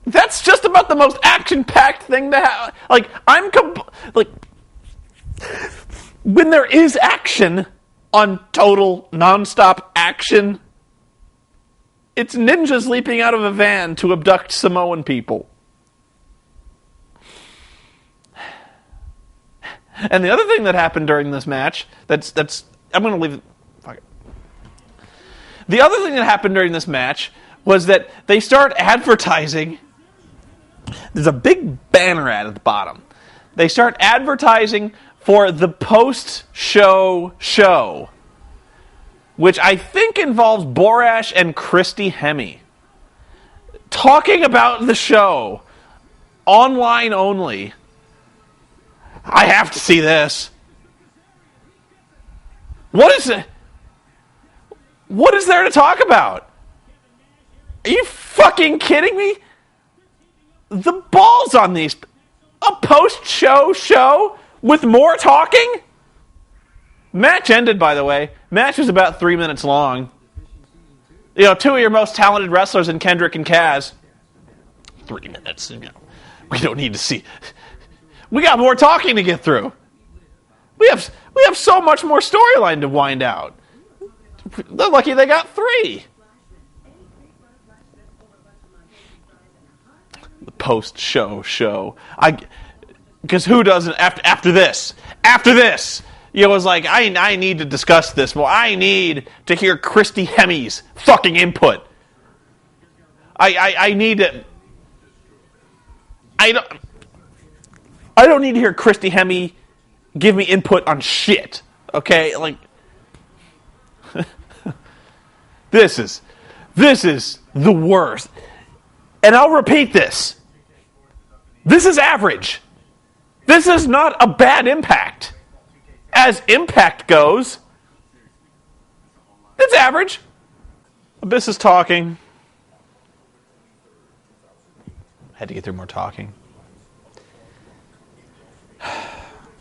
that's just about the most action-packed thing to have. When there is action on total non-stop action, it's ninjas leaping out of a van to abduct Samoan people. And the other thing that happened during this match, I'm going to leave it. Fuck it. The other thing that happened during this match was that they start advertising. There's a big banner ad at the bottom. They start advertising for the post-show show, which I think involves Borash and Christy Hemme talking about the show, online only. I have to see this. What is it? What is there to talk about? Are you fucking kidding me? The balls on these. A post-show show with more talking? Match ended, by the way. Match was about 3 minutes long. Two of your most talented wrestlers in Kendrick and Kaz. 3 minutes. We don't need to see. We got more talking to get through. We have so much more storyline to wind out. They're lucky they got 3. The post-show show. Because who doesn't after this? After this, it was like I need to discuss this more. I need to hear Christy Hemme's fucking input. I need to. I don't need to hear Christy Hemme give me input on shit. Okay, this is the worst. And I'll repeat this. This is average. This is not a bad Impact. As Impact goes, it's average. Abyss is talking. Had to get through more talking.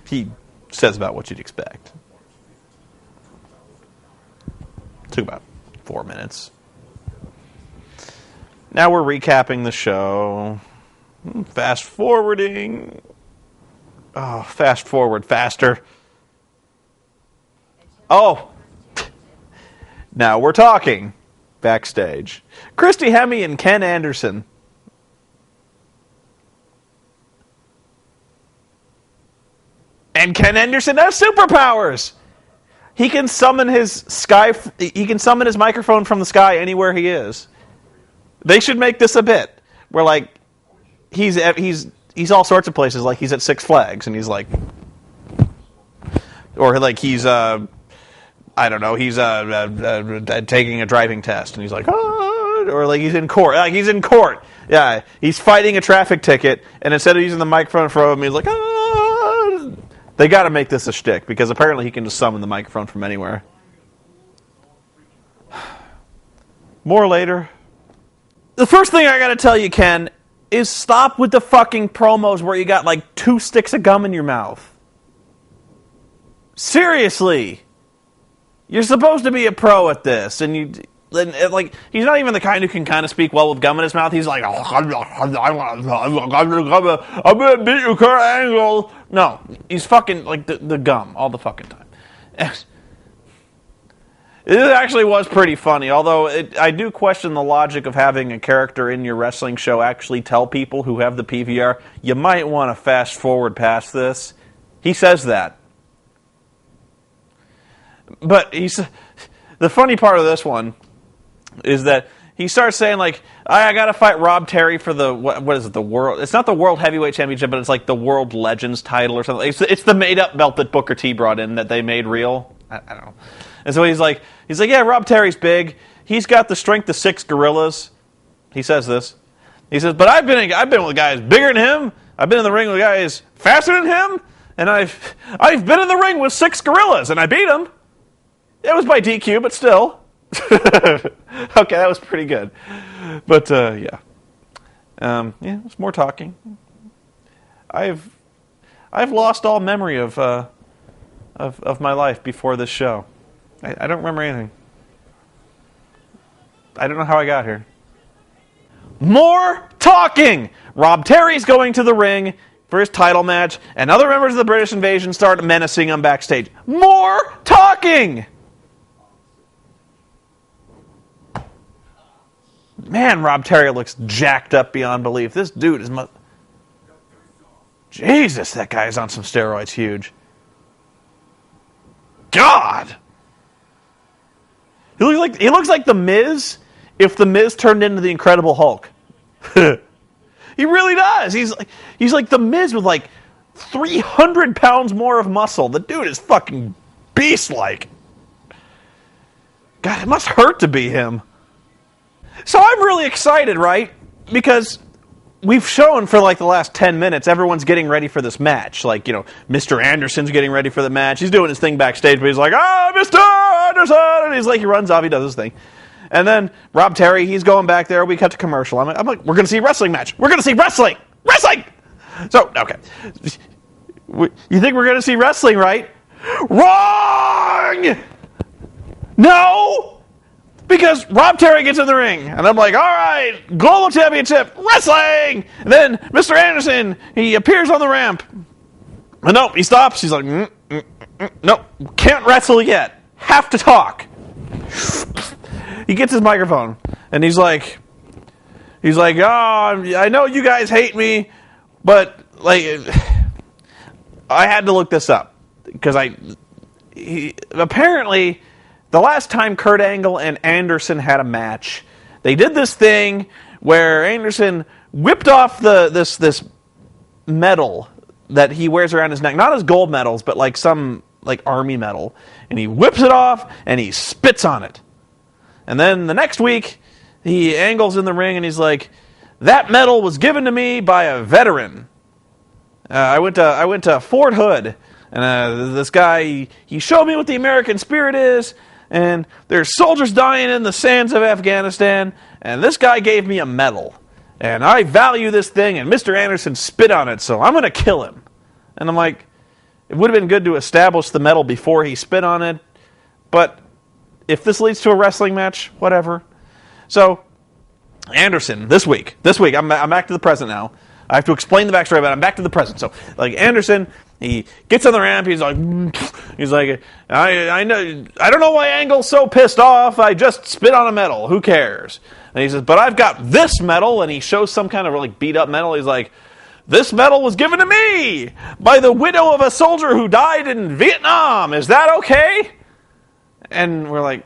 He says about what you'd expect. Took about 4 minutes. Now we're recapping the show. Fast forwarding. Oh, fast forward faster. Oh. Now we're talking. Backstage. Christy Hemme and Ken Anderson. And Ken Anderson has superpowers. He can summon his microphone from the sky anywhere he is. They should make this a bit. We're like, he's all sorts of places. Like he's at Six Flags, and he's like, or like he's I don't know, he's taking a driving test, and he's like, or like he's in court. Like he's in court. Yeah, he's fighting a traffic ticket, and instead of using the microphone in front of him, he's like, They got to make this a shtick, because apparently he can just summon the microphone from anywhere. More later. The first thing I got to tell you, Ken, is stop with the fucking promos where you got like 2 sticks of gum in your mouth. Seriously. You're supposed to be a pro at this, and like he's not even the kind who can kind of speak well with gum in his mouth. He's like, I'm gonna beat you, Kurt Angle. No, he's fucking like the gum all the fucking time. It actually was pretty funny, although I do question the logic of having a character in your wrestling show actually tell people who have the PVR, you might want to fast forward past this. He says that. But the funny part of this one is that he starts saying, like, I got to fight Rob Terry for the, what is it, the world, it's not the World Heavyweight Championship, but it's like the World Legends title or something. It's the made-up belt that Booker T brought in that they made real. I don't know. And so he's like, yeah, Rob Terry's big. He's got the strength of 6 gorillas. He says this. He says, but I've been with guys bigger than him. I've been in the ring with guys faster than him. And I've been in the ring with 6 gorillas, and I beat him. It was by DQ, but still. Okay, that was pretty good. But, yeah. Yeah, it's more talking. I've lost all memory of my life before this show. I don't remember anything. I don't know how I got here. More talking! Rob Terry's going to the ring for his title match, and other members of the British Invasion start menacing him backstage. More talking! Man, Rob Terry looks jacked up beyond belief. This dude is... Jesus, that guy's on some steroids huge. God! He looks like The Miz if The Miz turned into the Incredible Hulk. He really does. He's like The Miz with like 300 pounds more of muscle. The dude is fucking beast-like. God, it must hurt to be him. So I'm really excited, right? Because we've shown for like the last 10 minutes, everyone's getting ready for this match. Like, you know, Mr. Anderson's getting ready for the match. He's doing his thing backstage, but he's like, Mr. Anderson! And he's like, he runs off, he does his thing. And then Rob Terry, he's going back there. We cut to commercial. I'm like, we're going to see a wrestling match. We're going to see wrestling! Wrestling! So, okay. You think we're going to see wrestling, right? Wrong! No! Because Rob Terry gets in the ring, and I'm like, all right, Global Championship, wrestling! And then Mr. Anderson, he appears on the ramp. And nope, he stops. He's like, nope, can't wrestle yet. Have to talk. He gets his microphone, and he's like, oh, I know you guys hate me, but, like, I had to look this up. Because apparently... The last time Kurt Angle and Anderson had a match, they did this thing where Anderson whipped off this medal that he wears around his neck. Not his gold medals, but like some like army medal. And he whips it off and he spits on it. And then the next week, Angle's in the ring and he's like, that medal was given to me by a veteran. I went to Fort Hood, and this guy, he showed me what the American spirit is. And there's soldiers dying in the sands of Afghanistan, and this guy gave me a medal. And I value this thing, and Mr. Anderson spit on it, so I'm going to kill him. And I'm like, it would have been good to establish the medal before he spit on it, but if this leads to a wrestling match, whatever. So, Anderson, this week, I'm back to the present now. I have to explain the backstory, but I'm back to the present. So, like, Anderson, he gets on the ramp, he's like, I don't know why Angle's so pissed off, I just spit on a medal, who cares? And he says, but I've got this medal, and he shows some kind of, like, beat-up medal, he's like, this medal was given to me by the widow of a soldier who died in Vietnam, is that okay? And we're like,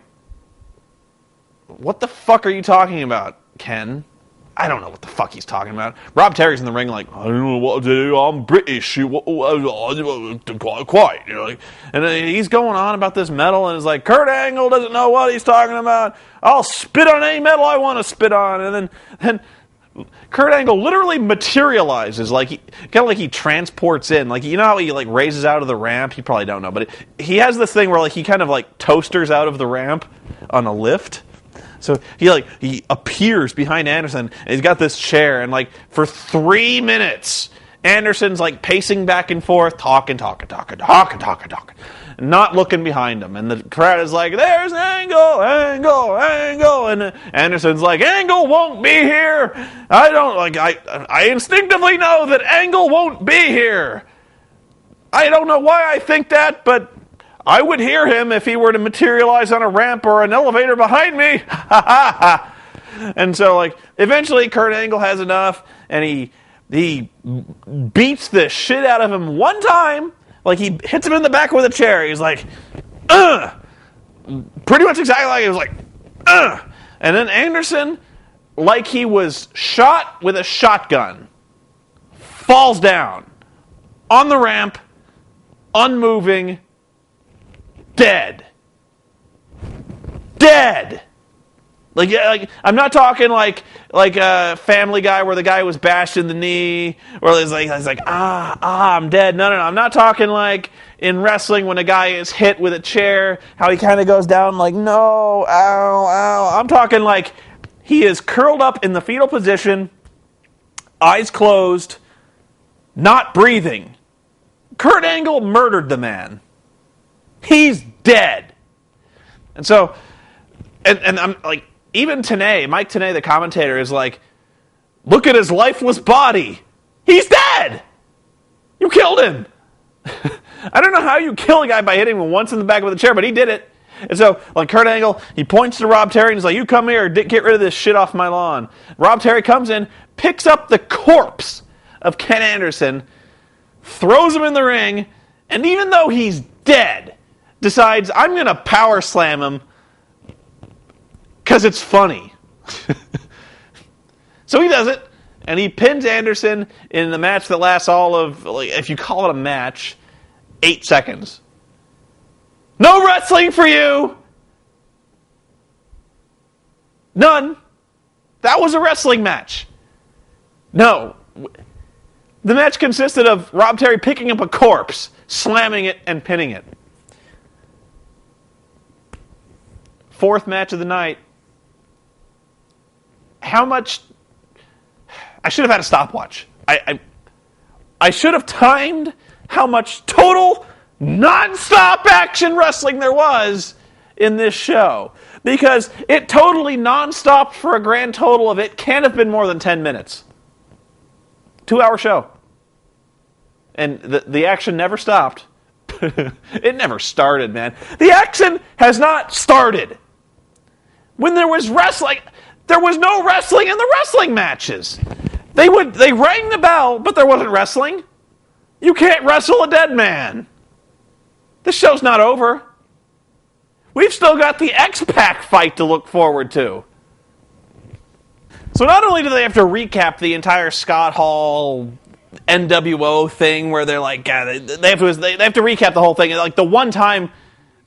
what the fuck are you talking about, Ken? I don't know what the fuck he's talking about. Rob Terry's in the ring like, I don't know what to do. I'm British. Quiet. You know, like, and he's going on about this metal and is like, Kurt Angle doesn't know what he's talking about. I'll spit on any metal I want to spit on. And then Kurt Angle literally materializes, like kind of like he transports in. Like, you know how he like raises out of the ramp? You probably don't know, but he has this thing where like he kind of like toasters out of the ramp on a lift. So he appears behind Anderson, and he's got this chair, and like for 3 minutes, Anderson's like pacing back and forth, talking, not looking behind him, and the crowd is like, "There's Angle, and Anderson's like, "Angle won't be here. I instinctively know that Angle won't be here. I don't know why I think that, but I would hear him if he were to materialize on a ramp or an elevator behind me." And so, like, eventually Kurt Angle has enough, and he beats the shit out of him one time. Like, he hits him in the back with a chair. He's like, ugh! Pretty much exactly like he was like, ugh! And then Anderson, like he was shot with a shotgun, falls down on the ramp, unmoving, dead. Like I'm not talking like a Family Guy where the guy was bashed in the knee, or he's like I'm dead. No, I'm not talking like in wrestling when a guy is hit with a chair, how he kind of goes down like no, ow. I'm talking like he is curled up in the fetal position, eyes closed, not breathing. Kurt Angle murdered the man. He's dead. And so, and I'm like, even Tenay, Mike Tenay, the commentator, is like, look at his lifeless body. He's dead. You killed him. I don't know how you kill a guy by hitting him once in the back with a chair, but he did it. And so, like Kurt Angle, he points to Rob Terry and he's like, you come here, get rid of this shit off my lawn. Rob Terry comes in, picks up the corpse of Ken Anderson, throws him in the ring, and even though he's dead, decides, I'm going to power slam him because it's funny. So he does it, and he pins Anderson in the match that lasts all of, like, if you call it a match, 8 seconds. No wrestling for you! None. That was a wrestling match. No. The match consisted of Rob Terry picking up a corpse, slamming it, and pinning it. Fourth match of the night. How much... I should have had a stopwatch. I should have timed how much total non-stop action wrestling there was in this show. Because it totally non-stopped for a grand total of, it can't have been more than 10 minutes. 2-hour show. And the action never stopped. It never started, man. The action has not started. When there was wrestling, there was no wrestling in the wrestling matches. They rang the bell, but there wasn't wrestling. You can't wrestle a dead man. This show's not over. We've still got the X-Pac Fight to look forward to. So not only do they have to recap the entire Scott Hall NWO thing where they're like, they have to recap the whole thing. Like the one time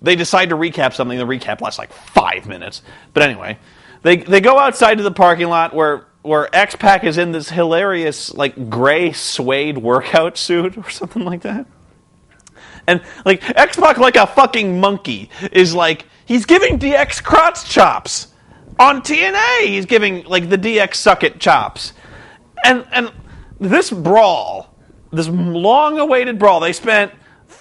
they decide to recap something, the recap lasts like 5 minutes. But anyway, they go outside to the parking lot where X-Pac is in this hilarious like gray suede workout suit or something like that. And like X-Pac, like a fucking monkey, is like, he's giving DX crotch chops. On TNA, he's giving like the DX suck it chops. And this brawl, this long-awaited brawl, they spent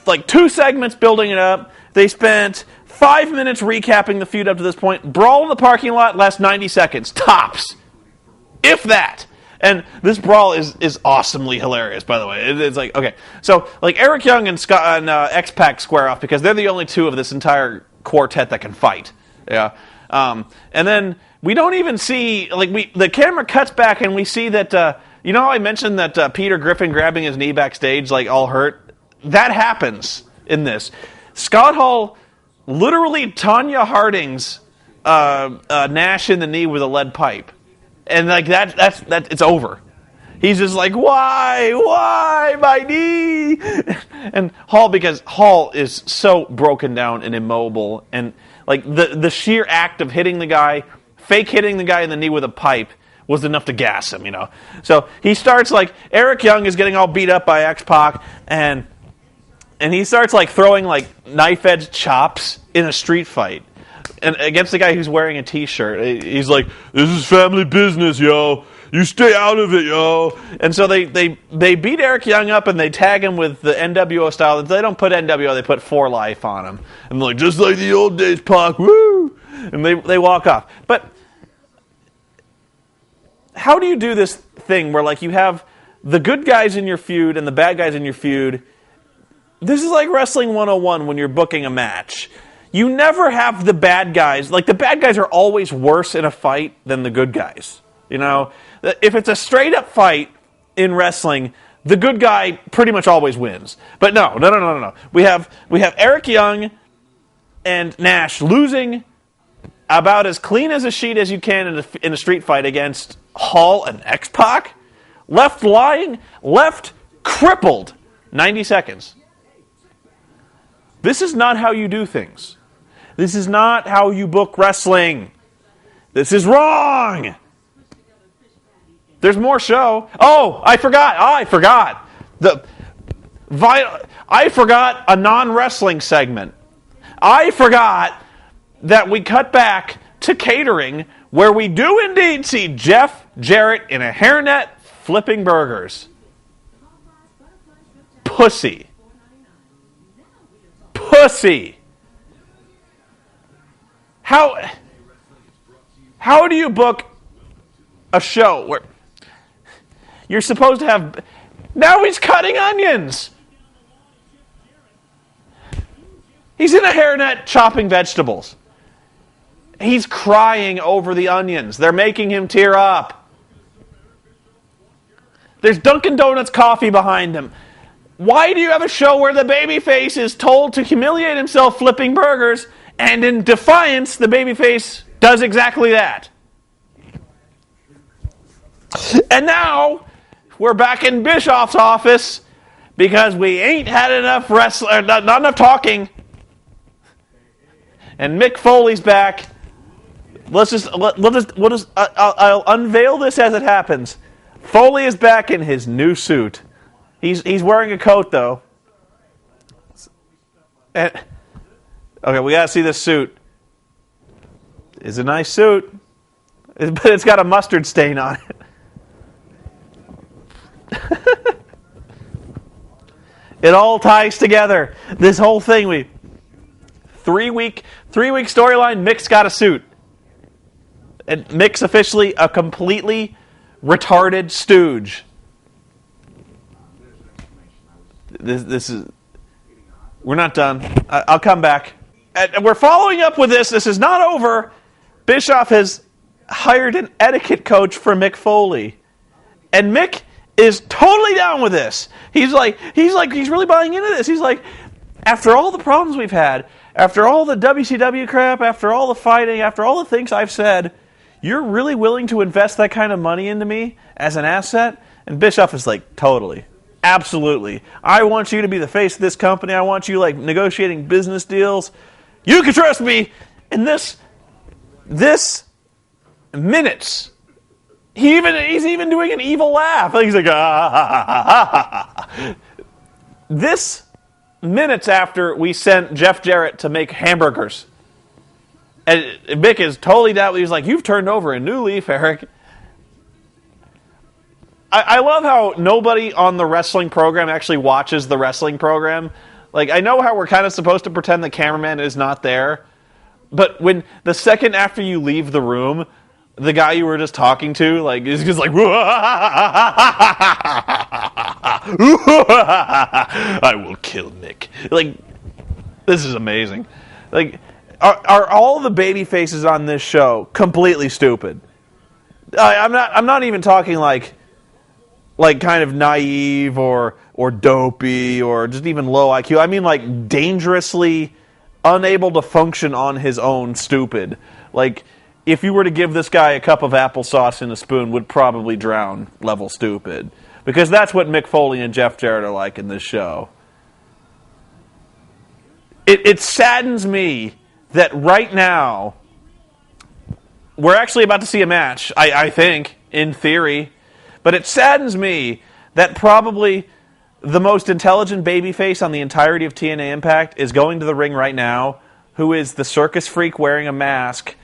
like 2 segments building it up. They spent 5 minutes recapping the feud up to this point. Brawl in the parking lot lasts 90 seconds, tops. If that. And this brawl is awesomely hilarious, by the way. It's like, okay. So, like, Eric Young and X-Pac square off because they're the only two of this entire quartet that can fight. Yeah. And then we don't even see, like, the camera cuts back and we see that, you know how I mentioned that Peter Griffin grabbing his knee backstage, like, all hurt? That happens in this. Scott Hall literally Tanya Harding's Nash in the knee with a lead pipe. And like that's it's over. He's just like, why my knee? And because Hall is so broken down and immobile, and like the sheer act of hitting the guy, fake hitting the guy in the knee with a pipe was enough to gas him, So he starts like, Eric Young is getting all beat up by X-Pac, and he starts like throwing like knife edge chops in a street fight. And against the guy who's wearing a t-shirt. He's like, this is family business, yo. You stay out of it, yo. And so they beat Eric Young up and they tag him with the NWO style. They don't put NWO, they put For Life on him. And they're like, just like the old days, Pac, woo! And they walk off. But how do you do this thing where like you have the good guys in your feud and the bad guys in your feud? This is like Wrestling 101 when you're booking a match. You never have the bad guys. Like, the bad guys are always worse in a fight than the good guys. If it's a straight-up fight in wrestling, the good guy pretty much always wins. But no. We have Eric Young and Nash losing about as clean as a sheet as you can in a street fight against Hall and X-Pac. Left lying, left crippled. 90 seconds. This is not how you do things. This is not how you book wrestling. This is wrong. There's more show. Oh, I forgot. I forgot a non-wrestling segment. I forgot that we cut back to catering, where we do indeed see Jeff Jarrett in a hairnet flipping burgers. Pussy. How do you book a show where you're supposed to have... Now he's cutting onions! He's in a hairnet chopping vegetables. He's crying over the onions. They're making him tear up. There's Dunkin' Donuts coffee behind him. Why do you have a show where the babyface is told to humiliate himself flipping burgers, and in defiance, the babyface does exactly that? And now, we're back in Bischoff's office because we ain't had enough not enough talking. And Mick Foley's back. I'll unveil this as it happens. Foley is back in his new suit. He's wearing a coat, though. Okay, we gotta see this suit. It's a nice suit, but it's got a mustard stain on it. It all ties together. This whole thing, three-week storyline. Mick's got a suit, and Mick's officially a completely retarded stooge. This is... We're not done. I'll come back. And we're following up with this. This is not over. Bischoff has hired an etiquette coach for Mick Foley. And Mick is totally down with this. He's really buying into this. He's like, after all the problems we've had, after all the WCW crap, after all the fighting, after all the things I've said, you're really willing to invest that kind of money into me as an asset? And Bischoff is like, totally. Absolutely. I want you to be the face of this company. I want you negotiating business deals. You can trust me. And this minutes. He's even doing an evil laugh. He's like, ah. This minutes after we sent Jeff Jarrett to make hamburgers. And Mick is totally down. He's like, you've turned over a new leaf, Eric. I love how nobody on the wrestling program actually watches the wrestling program. I know how we're kind of supposed to pretend the cameraman is not there, but when the second after you leave the room, the guy you were just talking to, is just like, I will kill Mick. This is amazing. Are all the baby faces on this show completely stupid? I'm not even talking kind of naive or dopey or just even low IQ. I mean dangerously unable to function on his own stupid. if you were to give this guy a cup of applesauce in a spoon, would probably drown level stupid. Because that's what Mick Foley and Jeff Jarrett are like in this show. It saddens me that right now, we're actually about to see a match, I think, in theory. But it saddens me that probably the most intelligent babyface on the entirety of TNA Impact is going to the ring right now, who is the circus freak wearing a mask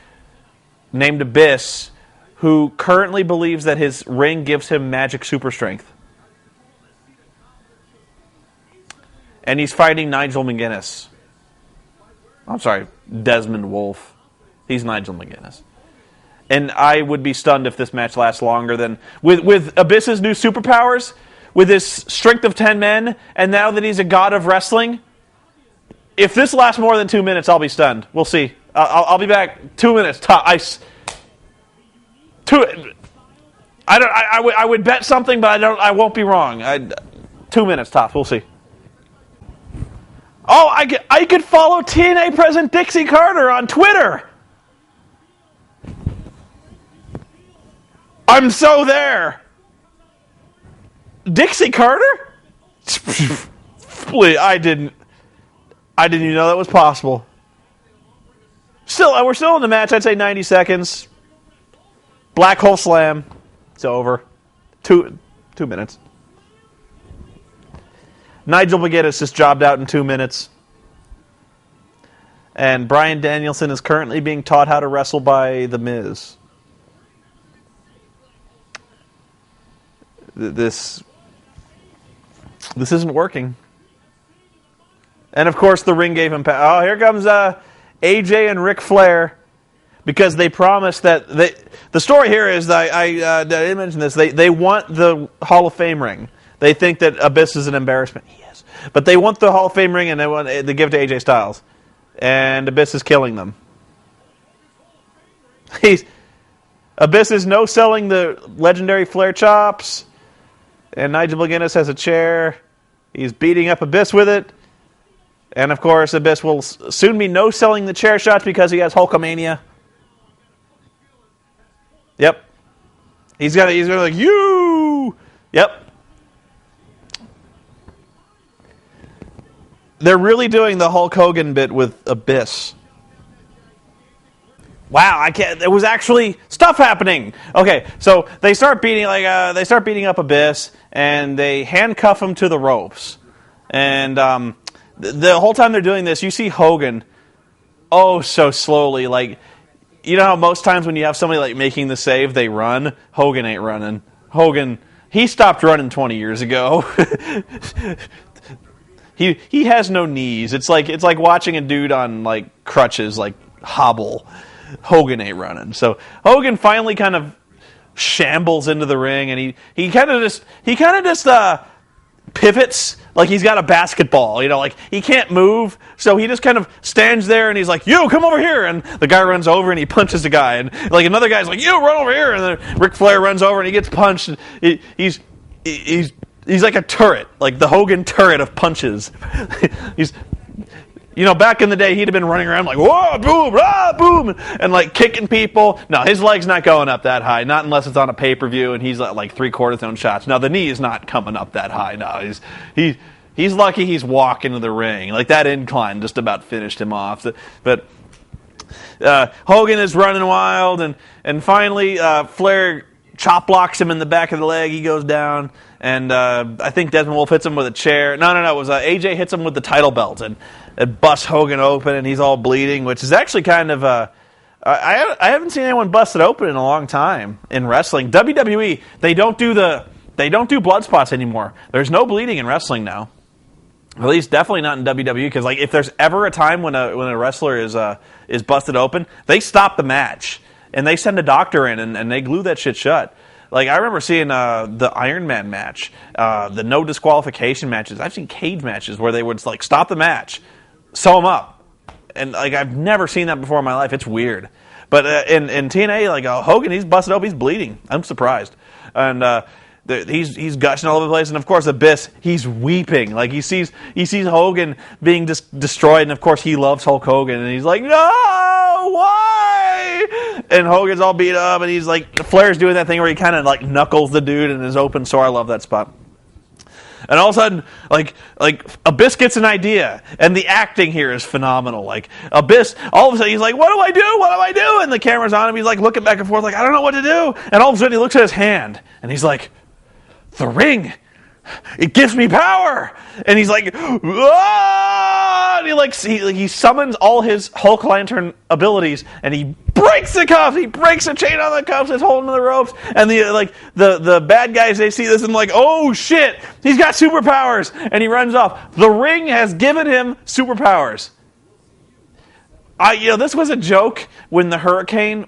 named Abyss, who currently believes that his ring gives him magic super strength. And he's fighting Nigel McGuinness. I'm sorry, Desmond Wolfe. He's Nigel McGuinness. And I would be stunned if this match lasts longer than... With Abyss's new superpowers, with his strength of 10 men, and now that he's a god of wrestling, if this lasts more than 2 minutes, I'll be stunned. We'll see. I'll be back 2 minutes. I would bet something, but I won't be wrong. 2 minutes tops. We'll see. Oh, I could follow TNA President Dixie Carter on Twitter. I'm so there. Dixie Carter? Please, I didn't even know that was possible. We're still in the match. I'd say 90 seconds. Black hole slam. It's over. 2 minutes. Nigel McGuinness is jobbed out in 2 minutes. And Bryan Danielson is currently being taught how to wrestle by The Miz. This isn't working. And of course the ring gave him... Oh, here comes AJ and Ric Flair. Because they promised that... The story here is, I didn't mention this, they want the Hall of Fame ring. They think that Abyss is an embarrassment. He is. But they want the Hall of Fame ring and they want to give it to AJ Styles. And Abyss is killing them. Abyss is no-selling the legendary Flair chops. And Nigel McGuinness has a chair. He's beating up Abyss with it. And of course, Abyss will soon be no-selling the chair shots because he has Hulkamania. Yep. He's going to like, you! Yep. They're really doing the Hulk Hogan bit with Abyss. Wow, there was actually stuff happening. Okay, so they start beating up Abyss, and they handcuff him to the ropes. And the whole time they're doing this, you see Hogan, oh so slowly, like, you know how most times when you have somebody like making the save, they run? Hogan ain't running. Hogan, he stopped running 20 years ago. He has no knees. It's like watching a dude on like crutches like hobble. Hogan ain't running. So Hogan finally kind of shambles into the ring, and he kind of just pivots like he's got a basketball. You know, like he can't move, so he just kind of stands there and he's like, "You come over here," and the guy runs over and he punches the guy, and like another guy's like, "You run over here," and then Ric Flair runs over and he gets punched. And he's like a turret, like the Hogan turret of punches. You know, back in the day, he'd have been running around like, whoa, boom, ah, boom, and like kicking people. No, his leg's not going up that high, not unless it's on a pay-per-view and he's like 3/4 zone shots. No, the knee is not coming up that high. No, he's lucky he's walking to the ring. Like that incline just about finished him off. But Hogan is running wild, and finally Flair chop blocks him in the back of the leg. He goes down. And I think Desmond Wolfe hits him with a chair. No, it was AJ hits him with the title belt, and it busts Hogan open, and he's all bleeding, which is actually kind of I haven't seen anyone busted open in a long time in wrestling. WWE, they don't do blood spots anymore. There's no bleeding in wrestling now. At least definitely not in WWE, because like if there's ever a time when a wrestler is busted open, they stop the match and they send a doctor in and they glue that shit shut. Like, I remember seeing the Iron Man match, the no disqualification matches. I've seen cage matches where they would, like, stop the match, sew them up. And, like, I've never seen that before in my life. It's weird. But in TNA, like, Hogan, he's busted open. He's bleeding. I'm surprised. And he's gushing all over the place. And, of course, Abyss, he's weeping. Like, he sees Hogan being destroyed. And, of course, he loves Hulk Hogan. And he's like, no, why? and Hogan's all beat up, and he's like, Flair's doing that thing where he kind of like knuckles the dude in his open sore. I love that spot. And all of a sudden, like Abyss gets an idea, and the acting here is phenomenal. Like Abyss, all of a sudden he's like, "What do I do? What do I do?" And the camera's on him. He's like looking back and forth, like, "I don't know what to do." And all of a sudden he looks at his hand, and he's like, "The ring, it gives me power." And he's like, "Ah!" And he summons all his Hulk Lantern abilities, and he breaks the cuffs. He breaks the chain on the cuffs that's holding the ropes. And the bad guys, they see this and like, "Oh shit, he's got superpowers!" And he runs off. The ring has given him superpowers. This was a joke when Hurricane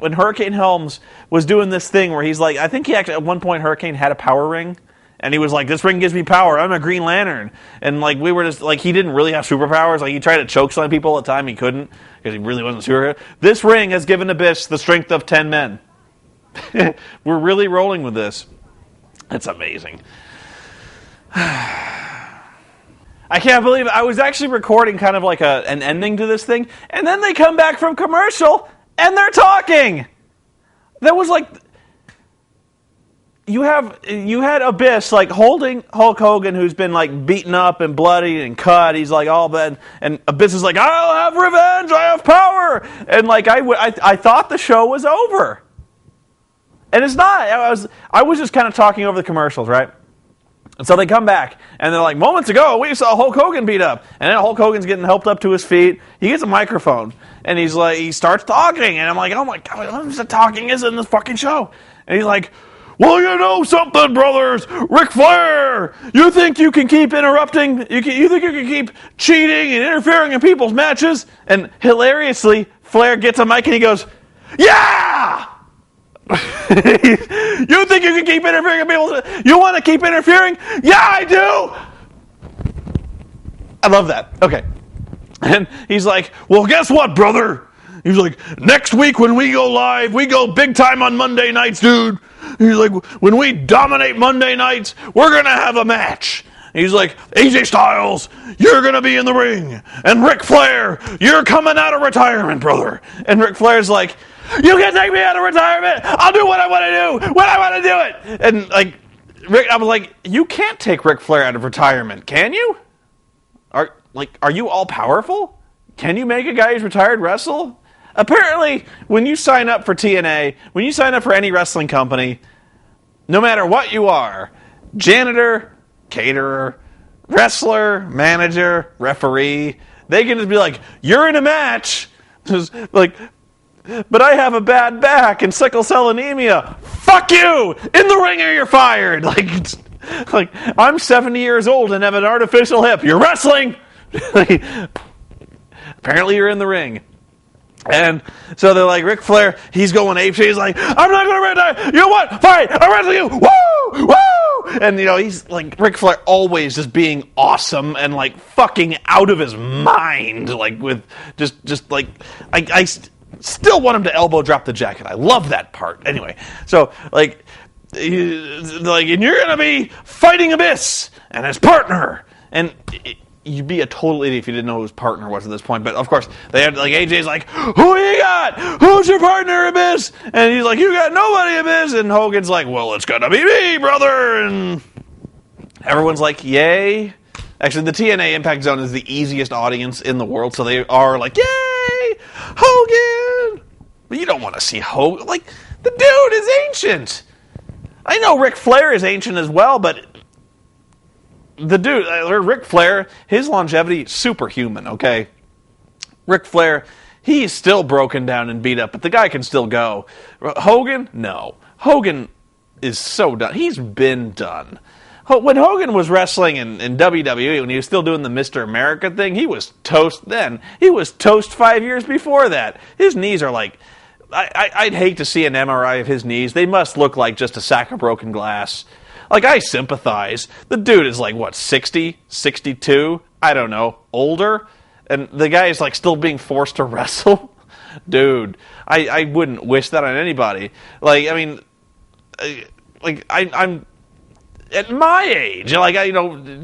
Helms was doing this thing where he's like, I think he actually at one point Hurricane had a power ring. And he was like, "This ring gives me power. I'm a Green Lantern." And like we were just like, he didn't really have superpowers. Like he tried to choke slam people all the time. He couldn't because he really wasn't a superhero. This ring has given Abyss the strength of 10 men. We're really rolling with this. It's amazing. I can't believe it. I was actually recording kind of like an ending to this thing, and then they come back from commercial and they're talking. That was like. You had Abyss like holding Hulk Hogan, who's been like beaten up and bloodied and cut. He's like all bad, and Abyss is like, "I'll have revenge. I have power." And like I thought the show was over, and it's not. I was just kind of talking over the commercials, right? And so they come back, and they're like, "Moments ago, we saw Hulk Hogan beat up," and then Hulk Hogan's getting helped up to his feet. He gets a microphone, and he's like, he starts talking, and I'm like, "Oh my God, what the talking is in this fucking show?" And he's like, "Well, you know something, brothers, Ric Flair, you think you can keep interrupting, you think you can keep cheating and interfering in people's matches?" And hilariously, Flair gets a mic and he goes, "Yeah!" "You think you can keep interfering in people's matches? You want to keep interfering?" "Yeah, I do!" I love that. Okay. And he's like, "Well, guess what, brother?" He's like, "Next week when we go live, we go big time on Monday nights, dude." He's like, "When we dominate Monday nights, we're going to have a match." He's like, "AJ Styles, you're going to be in the ring. And Ric Flair, you're coming out of retirement, brother." And Ric Flair's like, "You can take me out of retirement. I'll do what I want to do when I want to do it." And like, I was like, you can't take Ric Flair out of retirement, can you? Are you all powerful? Can you make a guy who's retired wrestle? Apparently, when you sign up for TNA, when you sign up for any wrestling company, no matter what you are, janitor, caterer, wrestler, manager, referee, they can just be like, "You're in a match." Just like, "But I have a bad back and sickle cell anemia." Fuck you! In the ring or you're fired. Like I'm 70 years old and have an artificial hip. You're wrestling. Apparently, you're in the ring. And so they're like, Ric Flair, he's going apeshit. He's like, "I'm not going to retire. You know what? Fine, I'll wrestle you. Woo! Woo!" And, he's like, Ric Flair always just being awesome and, like, fucking out of his mind. Like, with just like, I still want him to elbow drop the jacket. I love that part. Anyway, so, and you're going to be fighting Abyss and his partner. And you'd be a total idiot if you didn't know who his partner was at this point. But, of course, they had, like, AJ's like, "Who you got? Who's your partner, Abyss?" And he's like, "You got nobody, Abyss." And Hogan's like, "Well, it's gonna be me, brother." And everyone's like, "Yay." Actually, the TNA Impact Zone is the easiest audience in the world, so they are like, "Yay, Hogan." But you don't want to see Hogan. Like, the dude is ancient. I know Ric Flair is ancient as well, but the dude, Ric Flair, his longevity, superhuman, okay? Ric Flair, he's still broken down and beat up, but the guy can still go. Hogan? No. Hogan is so done. He's been done. When Hogan was wrestling in WWE, when he was still doing the Mr. America thing, he was toast then. He was toast 5 years before that. His knees are like, I'd hate to see an MRI of his knees. They must look like just a sack of broken glass. Like, I sympathize. The dude is like, what, 60, 62? I don't know. Older? And the guy is like still being forced to wrestle? Dude, I wouldn't wish that on anybody. Like, I mean, I'm at my age, like,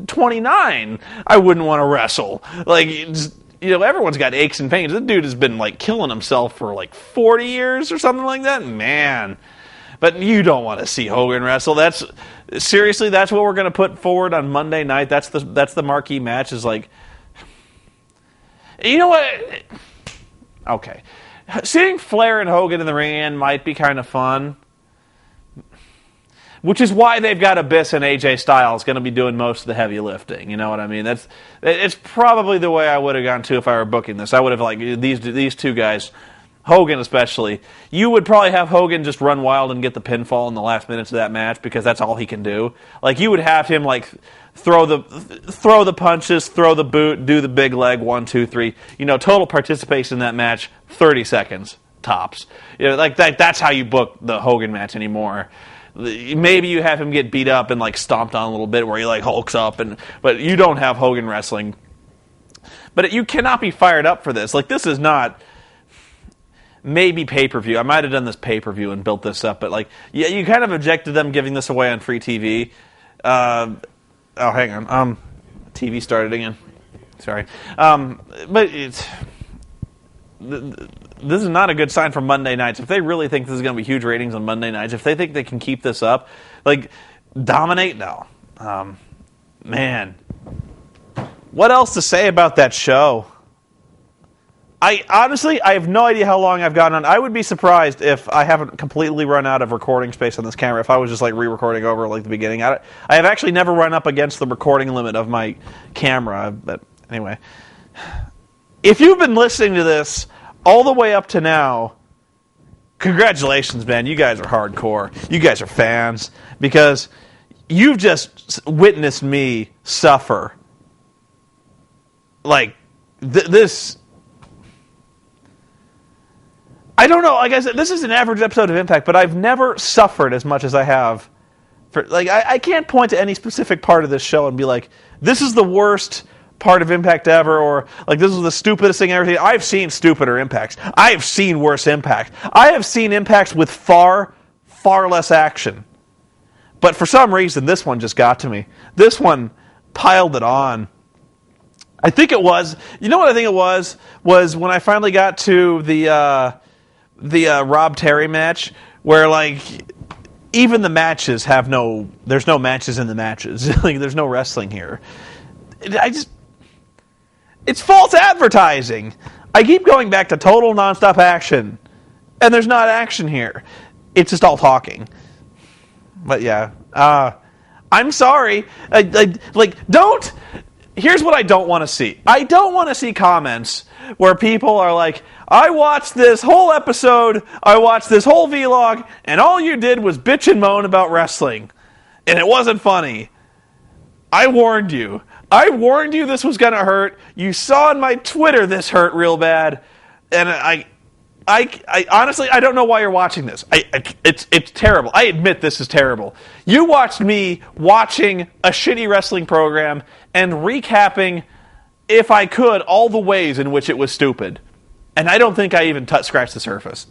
29, I wouldn't want to wrestle. Like, everyone's got aches and pains. This dude has been, like, killing himself for, like, 40 years or something like that. Man. But you don't want to see Hogan wrestle. Seriously, that's what we're going to put forward on Monday night. That's the marquee match, is like... You know what? Okay. Seeing Flair and Hogan in the ring might be kind of fun. Which is why they've got Abyss and AJ Styles going to be doing most of the heavy lifting. You know what I mean? It's probably the way I would have gone too if I were booking this. I would have, like, these two guys, Hogan especially. You would probably have Hogan just run wild and get the pinfall in the last minutes of that match because that's all he can do. Like, you would have him, like, throw the punches, throw the boot, do the big leg, 1, 2, 3. Total participation in that match, 30 seconds tops. Like that's how you book the Hogan match anymore. Maybe you have him get beat up and, like, stomped on a little bit where he, like, hulks up, but you don't have Hogan wrestling. But you cannot be fired up for this. Like, this is not maybe pay-per-view. I might have done this pay-per-view and built this up, but, like, yeah, you kind of objected them giving this away on free TV. Oh, hang on. TV started again. Sorry. But this is not a good sign for Monday nights. If they really think this is going to be huge ratings on Monday nights, if they think they can keep this up, like, dominate, no. Man. What else to say about that show? I have no idea how long I've gotten on. I would be surprised if I haven't completely run out of recording space on this camera, if I was just, like, re-recording over, like, the beginning. I have actually never run up against the recording limit of my camera, but anyway. If you've been listening to this all the way up to now, congratulations, man. You guys are hardcore. You guys are fans, because you've just witnessed me suffer. Like, this... I don't know. Like I said, this is an average episode of Impact, but I've never suffered as much as I have. I can't point to any specific part of this show and be like, this is the worst part of Impact ever, or, like, this is the stupidest thing ever. I've seen stupider Impacts. I have seen worse Impact. I have seen Impacts with far, far less action. But for some reason, this one just got to me. This one piled it on. I think it was... You know what I think it was? Was when I finally got to the Rob Terry match, where, like, even the matches have there's no matches in the matches. Like, there's no wrestling here. It's false advertising. I keep going back to total nonstop action, and there's not action here. It's just all talking. But yeah, I'm sorry. Don't. Here's what I don't want to see. I don't want to see comments where people are like, I watched this whole episode, I watched this whole vlog, and all you did was bitch and moan about wrestling. And it wasn't funny. I warned you. I warned you this was going to hurt. You saw on my Twitter this hurt real bad. And I honestly, I don't know why you're watching this. It's terrible. I admit this is terrible. You watched me watching a shitty wrestling program and recapping, if I could, all the ways in which it was stupid. And I don't think I even scratched the surface.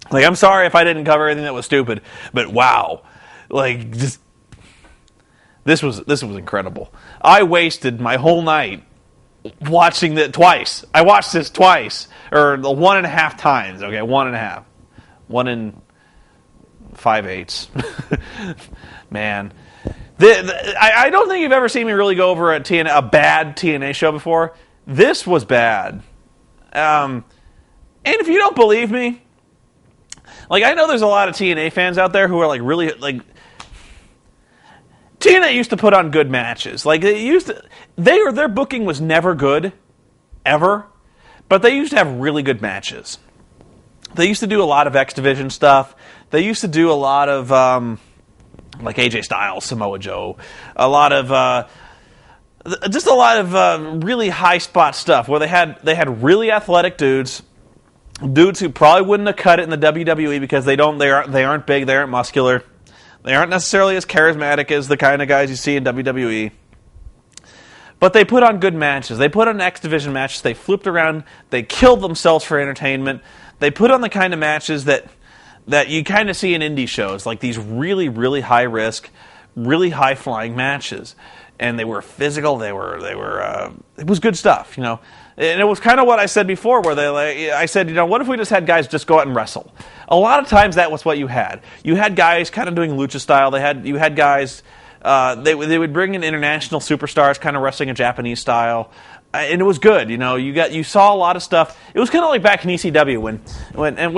Like, I'm sorry if I didn't cover everything that was stupid, but wow. Like, just... This was incredible. I wasted my whole night watching it twice. I watched this twice, or 1.5 times. Okay, 1.5. 1 in 5/8. Man, I don't think you've ever seen me really go over a bad TNA show before. This was bad. And if you don't believe me, like, I know there's a lot of TNA fans out there who are, like, really, like, TNA used to put on good matches. Like, their booking was never good, ever, but they used to have really good matches. They used to do a lot of X Division stuff. They used to do a lot of, like, AJ Styles, Samoa Joe, a lot of really high spot stuff where they had really athletic dudes who probably wouldn't have cut it in the WWE because they aren't big, they aren't muscular. They aren't necessarily as charismatic as the kind of guys you see in WWE. But they put on good matches. They put on X Division matches. They flipped around. They killed themselves for entertainment. They put on the kind of matches that you kind of see in indie shows, like these really, really high-risk, really high-flying matches. and they were physical. They were. It was good stuff, And it was kind of what I said before, where I said, what if we just had guys just go out and wrestle? A lot of times that was what you had. You had guys kind of doing lucha style. You had guys. They would bring in international superstars, kind of wrestling a Japanese style. And it was good, You saw a lot of stuff. It was kind of like back in ECW when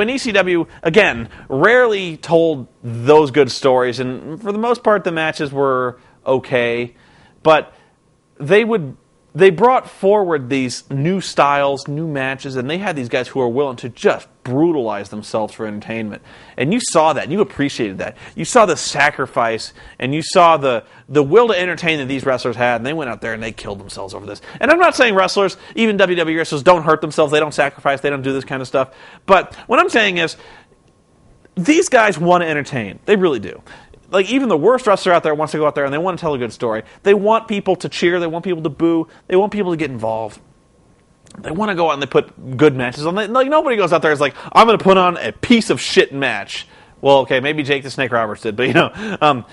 ECW again rarely told those good stories, and for the most part the matches were okay, but they brought forward these new styles, new matches, and they had these guys who were willing to just brutalize themselves for entertainment. And you saw that, and you appreciated that. You saw the sacrifice, and you saw the will to entertain that these wrestlers had, and they went out there and they killed themselves over this. And I'm not saying wrestlers, even WWE wrestlers, don't hurt themselves, they don't sacrifice, they don't do this kind of stuff. But what I'm saying is, these guys want to entertain. They really do. Like, even the worst wrestler out there wants to go out there and they want to tell a good story. They want people to cheer. They want people to boo. They want people to get involved. They want to go out and they put good matches on. Like, nobody goes out there and is like, I'm going to put on a piece of shit match. Well, okay, maybe Jake the Snake Roberts did, but,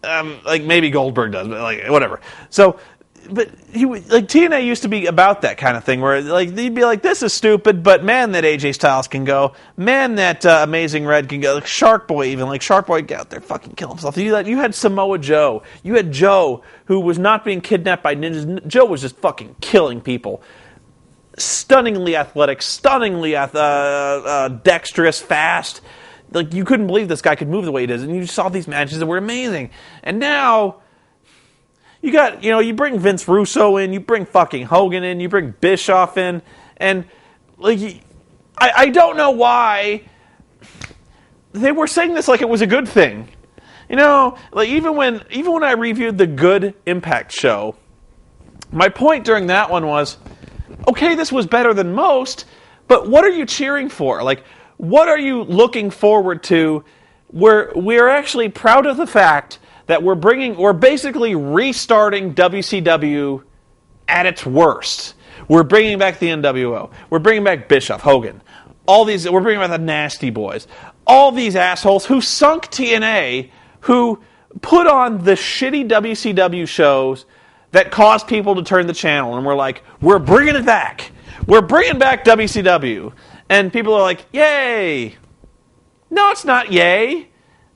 like, maybe Goldberg does, but, like, whatever. So, but TNA used to be about that kind of thing, where like they'd be like, "This is stupid," but man, that AJ Styles can go. Man, that Amazing Red can go. Like Shark Boy, even like Shark Boy, get out there, fucking kill himself. You had Samoa Joe. You had Joe, who was not being kidnapped by ninjas. Joe was just fucking killing people. Stunningly athletic, stunningly dexterous, fast. Like you couldn't believe this guy could move the way he does, and you saw these matches that were amazing. And now. You got, you bring Vince Russo in, you bring fucking Hogan in, you bring Bischoff in, and, like, I don't know why they were saying this like it was a good thing. Like, even when I reviewed the Good Impact show, my point during that one was, okay, this was better than most, but what are you cheering for? Like, what are you looking forward to? We're actually proud of the fact that we're basically restarting WCW at its worst. We're bringing back the NWO. We're bringing back Bischoff, Hogan. We're bringing back the Nasty Boys. All these assholes who sunk TNA, who put on the shitty WCW shows that caused people to turn the channel. And we're like, we're bringing it back. We're bringing back WCW. And people are like, yay. No, it's not yay.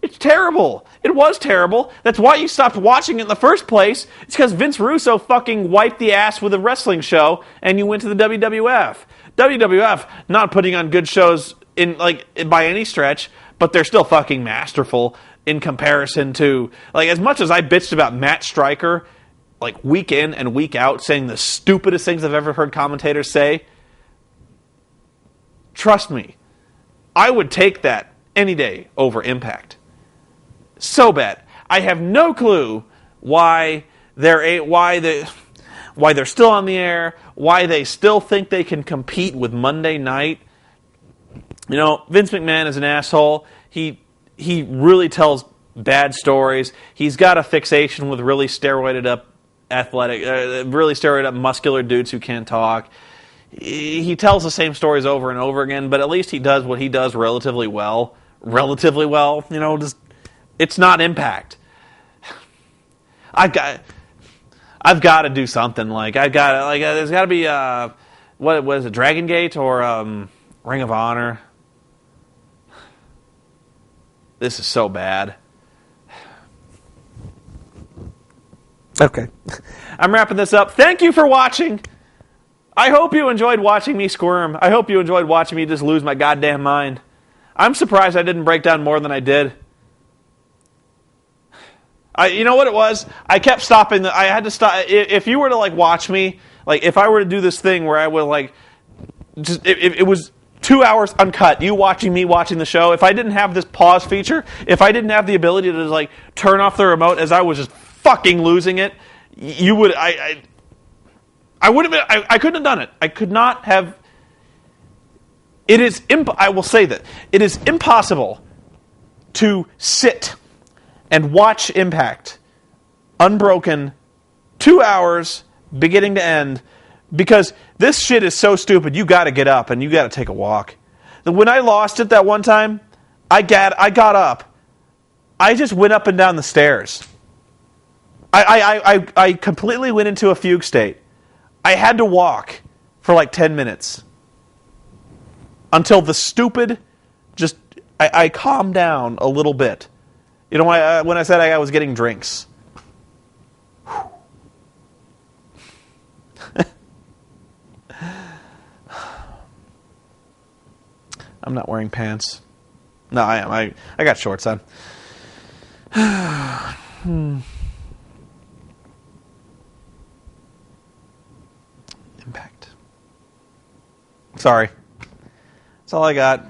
It's terrible. It was terrible. That's why you stopped watching it in the first place. It's because Vince Russo fucking wiped the ass with a wrestling show and you went to the WWF. WWF not putting on good shows by any stretch, but they're still fucking masterful in comparison to, like, as much as I bitched about Matt Stryker, like, week in and week out, saying the stupidest things I've ever heard commentators say, trust me, I would take that any day over Impact. So bad. I have no clue why they're still on the air, why they still think they can compete with Monday Night. Vince McMahon is an asshole. He really tells bad stories. He's got a fixation with really steroided up muscular dudes who can't talk. He tells the same stories over and over again, but at least he does what he does relatively well. It's not Impact. I've got to do something. There's got to be what was it, Dragon Gate or Ring of Honor? This is so bad. Okay, I'm wrapping this up. Thank you for watching. I hope you enjoyed watching me squirm. I hope you enjoyed watching me just lose my goddamn mind. I'm surprised I didn't break down more than I did. You know what it was? I kept stopping. I had to stop. If you were to watch me, if I were to do this thing where I would it was 2 hours uncut, you watching me watching the show. If I didn't have this pause feature, if I didn't have the ability to turn off the remote as I was just fucking losing it, you would. I would have been. I couldn't have done it. I could not have. It is. I will say that it is impossible to sit and watch Impact unbroken 2 hours beginning to end, because this shit is so stupid. You got to get up and you got to take a walk. When I lost it that one time, I got up. I just went up and down the stairs. I completely went into a fugue state. I had to walk for like 10 minutes until the stupid, I calmed down a little bit. You know, when I said I was getting drinks. I'm not wearing pants. No, I am. I got shorts on. Impact. Sorry. That's all I got.